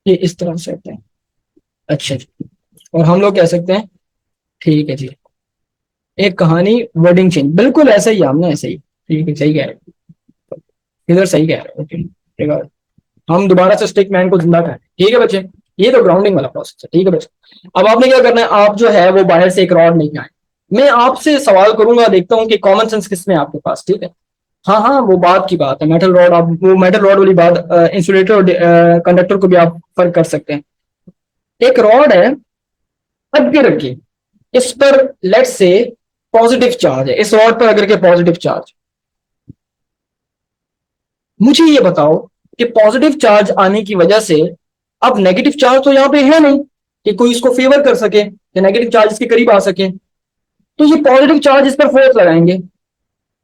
ये इस तरह से होता है। अच्छा जी, और हम लोग कह सकते हैं, ठीक है जी, एक कहानी वर्डिंग चेंज, बिल्कुल ऐसा ही हमने ऐसे ही, ठीक है, सही कह रहे हो, इधर सही कह रहे हो, ओके, ठीक है। हम दोबारा से स्टिक मैन को जिंदा करें, ठीक है बच्चे, ये तो ग्राउंडिंग वाला प्रोसेस है, ठीक है बच्चे। अब आपने क्या करना है, आप जो है वो बाहर से एक रॉड लेके आए, मैं आपसे सवाल करूंगा, देखता हूँ कि कॉमन सेंस किसमें आपके पास, ठीक है। हाँ हाँ, वो बात की बात है, मेटल रॉड, आप वो मेटल रॉड वाली बात, इंसुलेटर और कंडक्टर को भी आप फर्क कर सकते हैं। एक रॉड है, अब रखिए, इस पर लेट से पॉजिटिव चार्ज है, इस रॉड पर अगर के पॉजिटिव चार्ज, मुझे ये बताओ कि पॉजिटिव चार्ज आने की वजह से अब नेगेटिव चार्ज तो यहाँ पे है नहीं कि कोई इसको फेवर कर सके, कि नेगेटिव चार्ज इसके करीब आ सके, तो ये पॉजिटिव चार्ज इस पर फोर्स लगाएंगे,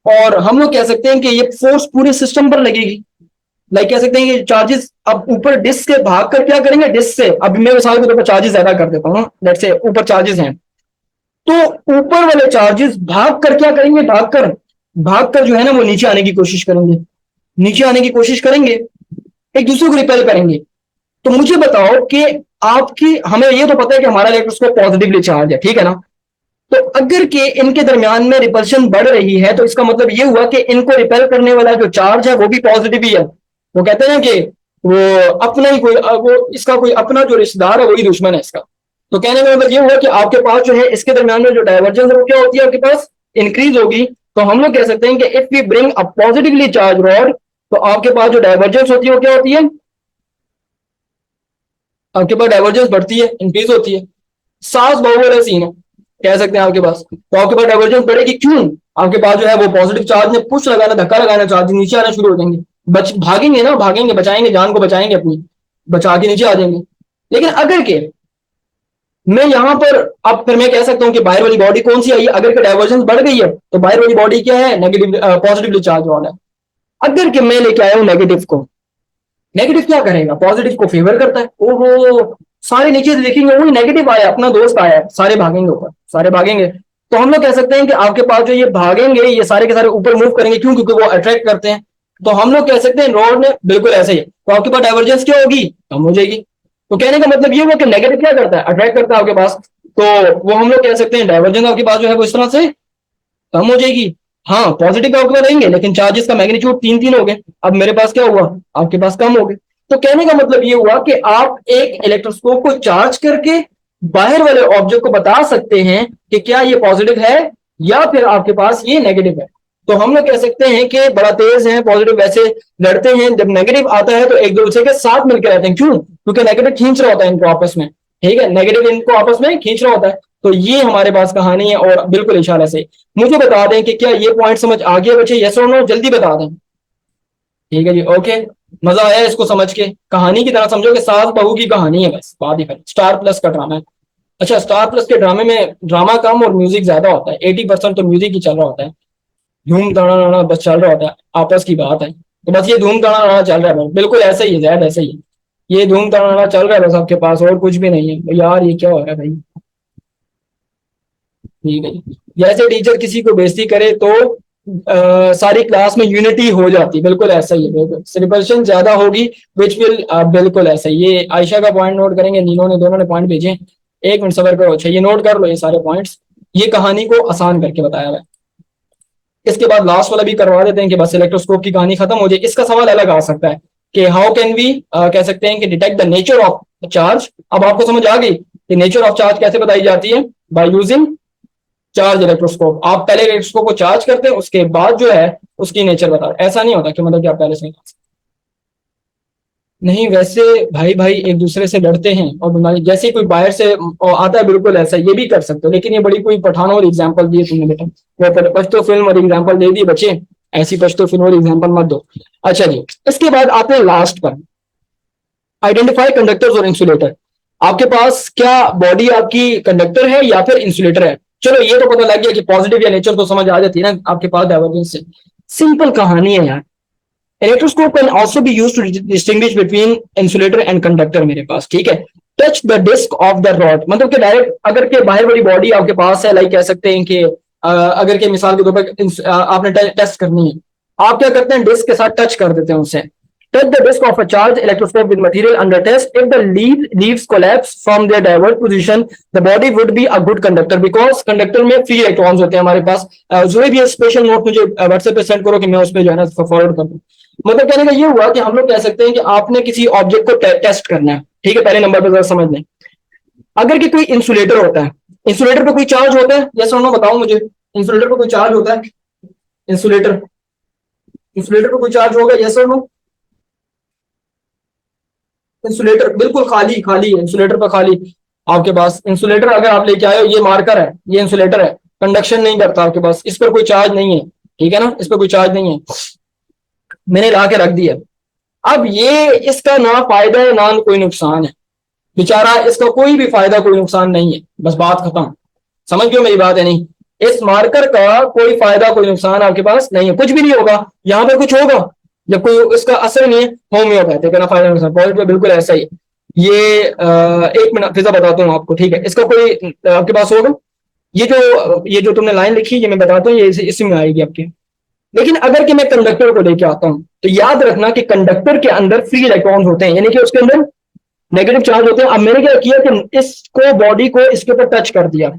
और हम लोग कह सकते हैं कि ये फोर्स पूरे सिस्टम पर लगेगी। लाइक कह सकते हैं कि चार्जेस अब ऊपर डिस्क से भाग कर क्या करेंगे, डिस्क से, अब मैं मिसाल के तौर पर चार्जेस ज्यादा कर देता हूँ, लेट से ऊपर चार्जेस हैं, तो ऊपर वाले चार्जेस भाग कर क्या करेंगे, भाग कर जो है ना वो नीचे आने की कोशिश करेंगे, नीचे आने की कोशिश करेंगे, एक दूसरे को रिपेल करेंगे। तो मुझे बताओ कि आपकी, हमें ये तो पता है कि हमारा इलेक्ट्रोस्कोप पॉजिटिवली चार्ज है, ठीक है ना। तो अगर के इनके दरमियान में रिपल्शन बढ़ रही है तो इसका मतलब ये हुआ कि इनको रिपेल करने वाला जो चार्ज है वो भी पॉजिटिव ही है। वो कहते हैं ना कि वो अपना ही कोई, वो इसका कोई अपना जो रिश्तेदार है वही दुश्मन है इसका। तो कहने का मतलब ये हुआ कि आपके पास जो है इसके दरमियान में जो डाइवर्जेंस है वो क्या होती है, आपके पास इंक्रीज होगी। तो हम लोग कह सकते हैं कि if we bring a positively charge rod, तो आपके पास जो डाइवर्जेंस होती है वो क्या होती है, आपके पास डाइवर्जेंस बढ़ती है, इंक्रीज होती है। सास बहू वाला सीन है कह सकते हैं आपके पास। तो आपके पास डाइवर्जेंस बढ़ेगी, क्यों, आपके पास जो है वो पॉजिटिव चार्ज ने पुश लगाना, धक्का लगाना, चार्ज नीचे आना शुरू हो जाएंगे, भागेंगे ना, भागेंगे, बचाएंगे जान को, बचाएंगे अपनी, बचा के नीचे आ जाएंगे। लेकिन अगर के मैं यहां पर, अब फिर मैं कह सकता हूं कि बाहर वाली बॉडी कौन सी आई है, अगर के डाइवर्जेंस बढ़ गई है तो बाहर वाली बॉडी क्या है, नेगेटिव, पॉजिटिवली चार्ज वाला है। अगर के मैं लेके आया हूं नेगेटिव को, नेगेटिव क्या करेगा, पॉजिटिव को फेवर करता है। ओहो, सारे नीचे से देखेंगे वही नेगेटिव आया, अपना दोस्त आया, सारे भागेंगे ऊपर, सारे भागेंगे। तो हम लोग कह सकते हैं कि आपके पास जो ये भागेंगे ये सारे के सारे ऊपर मूव करेंगे, क्यों, क्योंकि वो अट्रैक्ट करते हैं। तो हम लोग कह सकते हैं रॉड ने बिल्कुल ऐसे ही, तो आपके पास डाइवर्जेंस क्या होगी, कम हो जाएगी। तो कहने का मतलब ये हुआ कि नेगेटिव क्या करता है, अट्रैक्ट करता है आपके पास। तो वो हम लोग कह सकते हैं डाइवर्जेंस आपके पास जो है वो इस तरह से कम हो जाएगी। हाँ, पॉजिटिव आपके पास रहेंगे लेकिन चार्जेस का मैग्नीट्यूड तीन तीन हो गए, अब मेरे पास क्या हुआ, आपके पास कम हो गए। तो कहने का मतलब ये हुआ कि आप एक इलेक्ट्रोस्कोप को चार्ज करके बाहर वाले ऑब्जेक्ट को बता सकते हैं कि क्या ये पॉजिटिव है या फिर आपके पास ये नेगेटिव है। तो हम लोग कह सकते हैं कि बड़ा तेज है, पॉजिटिव वैसे लड़ते हैं, जब नेगेटिव आता है तो एक दूसरे के साथ मिलकर रहते हैं, क्यों, क्योंकि नेगेटिव खींच रहा होता है इनको आपस में, ठीक है, नेगेटिव इनको आपस में खींच रहा होता है। तो ये हमारे पास कहानी है और बिल्कुल इशारा से मुझे बता दें कि क्या ये पॉइंट समझ आ गया बच्चे, यस और नो, जल्दी बता दें। ठीक है जी, ओके। मजा आया इसको समझ के, कहानी की तरह समझो कि सास बहू की कहानी है, बस बात ही खत्म। स्टार प्लस का ड्रामा है। अच्छा, स्टार प्लस के ड्रामे में ड्रामा कम और म्यूजिक ज्यादा होता है, 80% तो म्यूजिक ही चल रहा होता है, धूम धड़ाना बस चल रहा होता है, आपस की बात है। तो बस ये धूम धड़ाना चल रहा है, बिल्कुल ऐसे ही है, जैद ऐसे ही है, ये धूम धड़ाना चल रहा है बस आपके पास, और कुछ भी नहीं है। तो यार ये क्या हो रहा है भाई, ठीक है जी। जैसे टीचर किसी को बेइज्जती करे तो सारी क्लास में यूनिटी हो जाती, बिल्कुल ऐसा ही है, बिल्कुल सिलेब्रेशन ज्यादा होगी, विच विल, बिल्कुल ऐसा ही। ये आयशा का पॉइंट नोट करेंगे, नीनो ने, दोनों ने पॉइंट भेजे, एक मिनट सबर करो। अच्छा, ये नोट कर लो ये सारे पॉइंट्स, ये कहानी को आसान करके बताया हुआ है। इसके बाद लास्ट वाला भी करवा देते हैं कि बस इलेक्ट्रोस्कोप की कहानी खत्म हो जाए। इसका सवाल अलग आ सकता है कि हाउ कैन वी, कह सकते हैं कि detect the nature of charge. अब आपको समझ आ गई कि नेचर ऑफ चार्ज कैसे बताई जाती है, बाय यूजिंग चार्ज इलेक्ट्रोस्कोप। आप पहले इलेक्ट्रोस्कोप को चार्ज करते हैं, उसके बाद जो है उसकी नेचर बता, ऐसा नहीं होता कि मतलब कि आप पहले से नहीं। वैसे भाई भाई एक दूसरे से लड़ते हैं और बीमारी, जैसे ही कोई बाहर से आता है, बिल्कुल ऐसा ये भी कर सकते हो, लेकिन ये बड़ी कोई पठानों वाली एग्जांपल दी है तुमने बेटा, वो पश्तो फिल्म वाली एग्जांपल दे दी बच्चे, ऐसी पश्तो फिल्म वाली एग्जांपल मत दो। अच्छा जी, इसके बाद आते हैं लास्ट पर, आइडेंटिफाई कंडक्टर्स और इंसुलेटर। आपके पास क्या बॉडी आपकी कंडक्टर है या फिर इंसुलेटर है। चलो ये तो पता लग गया कि पॉजिटिव या नेचर तो समझ आ जाती है ना आपके पास डाइवर्जेंस से। सिंपल कहानी है यार। Electroscope can also be used to distinguish between insulator and conductor मेरे पास, ठीक है। Touch the disc of the rod, मतलब कि डायरेक्ट अगर के बाहर वाली बॉडी आपके पास है, लाइक कह सकते हैं कि अगर के मिसाल के तौर पर आपने टेस्ट करनी है, आप क्या करते हैं, डिस्क के साथ टच कर देते हैं उसे। Touch the disk of a charged electroscope with material under test. If the leaves collapse from their divert position, the body would be a good conductor because conductor में free electrons होते हैं हमारे पास। जो भी स्पेशल नोट मुझे WhatsApp पे send करो कि मैं उस पर जो है ना फॉरवर्ड कर दूं। मतलब कहने का ये हुआ कि हम लोग कह सकते हैं कि आपने किसी ऑब्जेक्ट को टेस्ट करना है, ठीक है, पहले नंबर पर जरा समझ लें। अगर कि कोई इंसुलेटर होता है, इंसुलेटर पे कोई चार्ज होता है, यस और नो बताओ मुझे, इंसुलेटर पे कोई चार्ज होता है, इंसुलेटर, इंसुलेटर पे कोई चार्ज होगा, यस और नो। इंसुलेटर बिल्कुल खाली खाली है, इंसुलेटर पर खाली। आपके पास इंसुलेटर अगर आप लेके आए हो, ये मार्कर है, ये इंसुलेटर है, कंडक्शन नहीं करता आपके पास, इस पर कोई चार्ज नहीं है, ठीक है ना, इस पर कोई चार्ज नहीं है, मैंने ला के रख दिया। अब ये इसका ना फायदा है ना कोई नुकसान है, बेचारा, इसका कोई भी फायदा कोई नुकसान नहीं है, बस बात खत्म। समझ गए मेरी बात है नहीं, इस मार्कर का कोई फायदा कोई नुकसान आपके पास नहीं है, कुछ भी नहीं होगा। यहां पर कुछ होगा जब कोई इसका असर नहीं है, होम्योपैथिक है ना, फायदा नुकसान, पॉजिटिव बिल्कुल ऐसा ही है। ये एक मिनट फिजा बताता हूँ आपको, ठीक है, इसका कोई आपके पास होगा, ये जो तुमने लाइन लिखी, ये मैं बताता हूँ, ये इसी में आएगी आपके। लेकिन अगर कि मैं कंडक्टर को लेके आता हूं, तो याद रखना कि कंडक्टर के अंदर फ्री इलेक्ट्रॉन्स होते हैं, यानी कि उसके अंदर नेगेटिव चार्ज होते हैं। अब मैंने क्या किया कि इसको, बॉडी को इसके ऊपर टच कर दिया,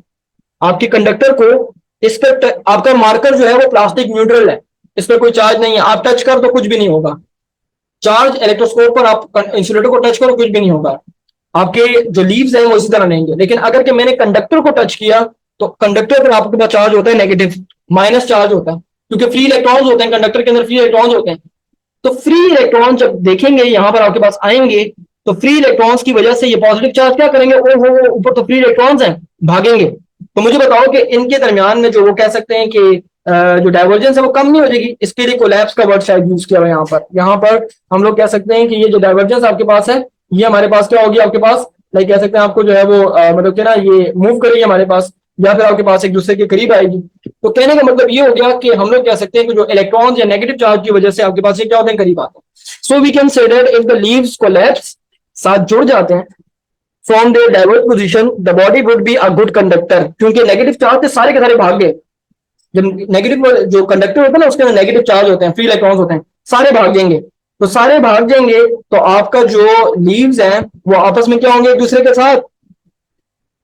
आपके कंडक्टर को इस पर आपका मार्कर जो है वो प्लास्टिक न्यूट्रल है, इस पर कोई चार्ज नहीं है, आप टच कर तो कुछ भी नहीं होगा। चार्ज इलेक्ट्रोस्कोप पर आप इंसुलेटर को टच करो, कुछ भी नहीं होगा, आपके जो लीव्स हैं वो इसी तरह रहेंगे। लेकिन अगर कि मैंने कंडक्टर को टच किया, तो कंडक्टर पर आपके पास चार्ज होता है नेगेटिव, माइनस चार्ज होता है, क्योंकि फ्री इलेक्ट्रॉन्स होते हैं कंडक्टर के अंदर, फ्री इलेक्ट्रॉन्स होते हैं। तो फ्री इलेक्ट्रॉन जब देखेंगे यहां पर आपके पास आएंगे, तो फ्री इलेक्ट्रॉन्स की वजह से ये पॉजिटिव चार्ज क्या करेंगे, ओ हो ऊपर तो फ्री इलेक्ट्रॉन्स हैं, भागेंगे। तो मुझे बताओ कि इनके दरमियान में जो वो कह सकते हैं कि जो डाइवर्जेंस है वो कम नहीं हो जाएगी। इसके लिए कोलैप्स का वर्ड शायद यूज किया हुआ है यहाँ पर हम लोग कह सकते हैं कि ये जो डाइवर्जेंस आपके पास है, ये हमारे पास क्या होगी आपके पास, लाइक कह सकते हैं आपको जो है वो मतलब कि ना ये मूव करेगी हमारे पास, या फिर आपके पास एक दूसरे के करीब आएगी। तो कहने का मतलब ये हो गया कि हम लोग कह सकते हैं कि जो इलेक्ट्रॉन्स या नेगेटिव चार्ज की वजह से आपके पास ये क्या होते हैं, करीब आते हैं। So we can say that if the leaves collapse, साथ जुड़ जाते हैं, from their diverge position, the body would be a good conductor, क्योंकि नेगेटिव चार्ज से सारे के सारे भाग गए। जब नेगेटिव जो कंडक्टर होता है ना, उसके अंदर नेगेटिव चार्ज होते हैं, फ्री इलेक्ट्रॉन्स होते हैं, सारे भाग जाएंगे। तो सारे भाग जाएंगे तो आपका जो लीव्स हैं वो आपस में क्या होंगे, एक दूसरे के साथ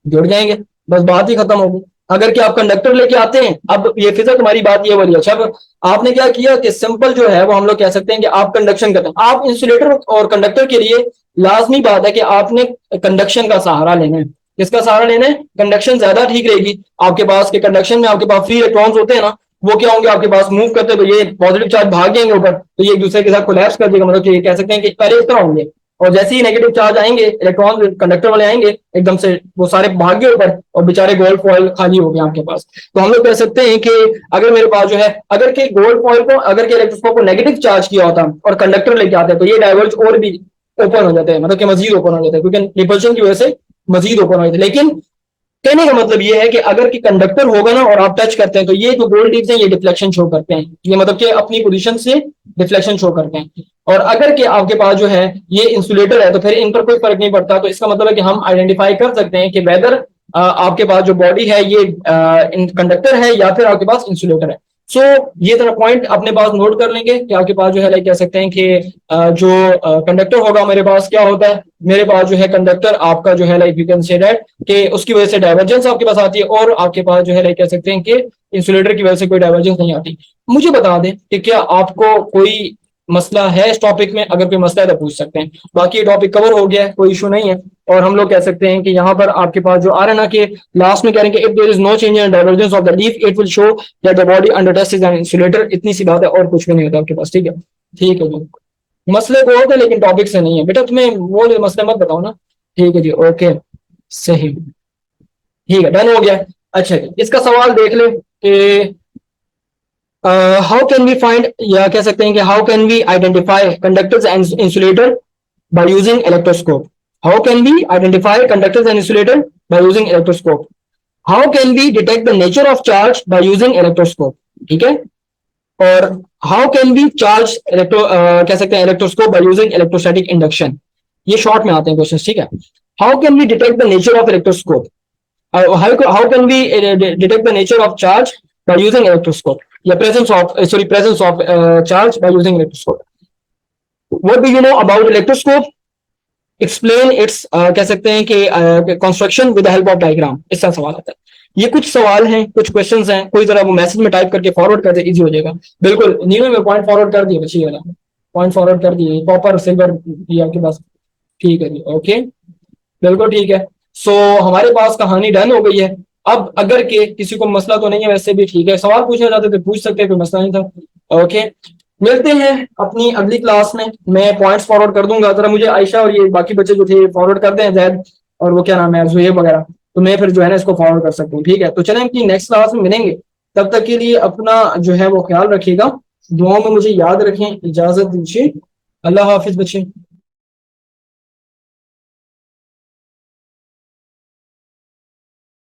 जुड़ जाएंगे, बस बात ही खत्म होगी। अगर कि आप कंडक्टर लेके आते हैं, अब ये फिजिक्स तुम्हारी बात ये वाली, अच्छा अब आपने क्या किया कि सिंपल जो है वो हम लोग कह सकते हैं कि आप कंडक्शन करते हैं। आप इंसुलेटर और कंडक्टर के लिए लाजमी बात है कि आपने कंडक्शन का सहारा लेना है। किसका सहारा लेना है, कंडक्शन ज्यादा ठीक रहेगी आपके पास, के कंडक्शन में आपके पास फ्री इलेक्ट्रॉन्स होते हैं ना, वो क्या होंगे आपके पास मूव करते, तो ये पॉजिटिव चार्ज भाग जाएंगे ऊपर, तो ये एक दूसरे के साथ कोलैप्स कर देगा, मतलब कि ये कह सकते हैं कि पहले इस तरह होंगे, और जैसे ही नेगेटिव चार्ज आएंगे, इलेक्ट्रॉन कंडक्टर वाले आएंगे, एकदम से वो सारे भाग गए ऊपर, और बेचारे गोल्ड फॉइल खाली हो गया आपके पास। तो हम लोग कह सकते हैं कि अगर मेरे पास जो है, अगर के गोल्ड फॉइल को, अगर के इलेक्ट्रोस्कोप को नेगेटिव चार्ज किया होता और कंडक्टर लेके आते हैं, तो ये डाइवर्ज और भी ओपन हो जाते हैं, मतलब कि मजीद ओपन हो जाते हैं, क्योंकि रिपल्शन की वजह से मजीद ओपन हो जाते हैं। लेकिन कहने का मतलब ये है कि अगर कि कंडक्टर होगा ना और आप टच करते हैं, तो ये जो गोल्ड लीव्स हैं ये डिफ्लेक्शन शो करते हैं, ये मतलब कि अपनी पोजीशन से डिफ्लेक्शन शो करते हैं। और अगर कि आपके पास जो है ये इंसुलेटर है, तो फिर इन पर कोई फर्क नहीं पड़ता। तो इसका मतलब है कि हम आइडेंटिफाई कर सकते हैं कि वेदर आपके पास जो बॉडी है ये कंडक्टर है या फिर आपके पास इंसुलेटर है। सो ये तरह पॉइंट अपने पास नोट कर लेंगे कि आपके पास जो है लाइक कह सकते हैं कि जो कंडक्टर होगा मेरे पास क्या होता है, मेरे पास जो है कंडक्टर आपका जो है like you can say that कि उसकी वजह से डाइवर्जेंस आपके पास आती है, और आपके पास जो है लाइक कह सकते हैं कि इंसुलेटर की वजह से कोई डाइवर्जेंस नहीं आती। मुझे बता दें कि क्या आपको कोई मसला है इस टॉपिक में, अगर कोई मसला है तो पूछ सकते हैं, बाकी ये टॉपिक कवर हो गया है, कोई इशू नहीं है। और हम लोग कह सकते हैं कि यहाँ पर आपके पास जो आ रहा है ना कि लास्ट में कह रहे हैं कि if there is no change in divergence of the leaf it will show that the body under test is an insulator, इतनी सी बात है, और कुछ भी नहीं होता आपके पास। ठीक है, ठीक है जी, मसले को होते हैं लेकिन टॉपिक से नहीं है बेटा, तुम्हें वो मसले मत बताओ ना। ठीक है जी, ओके, सही, ठीक है, डन हो गया। अच्छा जी, इसका सवाल देख ले कि हाउ कैन वी फाइंड, या कह सकते हैं कि how can we identify conductors and insulator by using electroscope. How can we identify conductors and insulator by using electroscope. How can we detect the nature of charge by using electroscope. ठीक है, और how can B charge कह सकते हैं electroscope by using electrostatic induction. ये short में आते हैं क्वेश्चन। ठीक है, how can be detect the nature of electroscope, how can be detect the nature of charge by using electroscope, या presence of charge by using electroscope. What do you know about electroscope, explain its कह सकते हैं कि construction with the help of diagram, इसका सवाल आता है। ये कुछ सवाल हैं, कुछ क्वेश्चंस हैं, कोई तरह वो मैसेज में टाइप करके फॉरवर्ड कर दे, इजी हो जाएगा। बिल्कुल नीचे में पॉइंट फॉरवर्ड कर दिए, बच्ची वाला पॉइंट फॉरवर्ड कर दिए, कॉपर सिल्वर ये आपके पास। ठीक है जी, ओके, बिल्कुल ठीक है। सो हमारे पास कहानी डन हो गई है। अब अगर के किसी को मसला तो नहीं है, वैसे भी ठीक है, सवाल पूछना चाहते थे पूछ सकते हैं, कोई मसला नहीं था। ओके, मिलते हैं अपनी अगली क्लास में, मैं पॉइंट्स फॉरवर्ड कर दूंगा। जरा मुझे आयशा और ये बाकी बच्चे जो थे फॉरवर्ड करते हैं, जैद और वो क्या नाम है जुएब वगैरह, तो मैं फिर जो है ना इसको फॉरवर्ड कर सकता हूँ। ठीक है, तो चलें अपनी नेक्स्ट क्लास में मिलेंगे, तब तक के लिए अपना जो है वो ख्याल रखिएगा, दुआओं में मुझे याद रखें, इजाजत दीजिए, अल्लाह हाफिज बच्चे।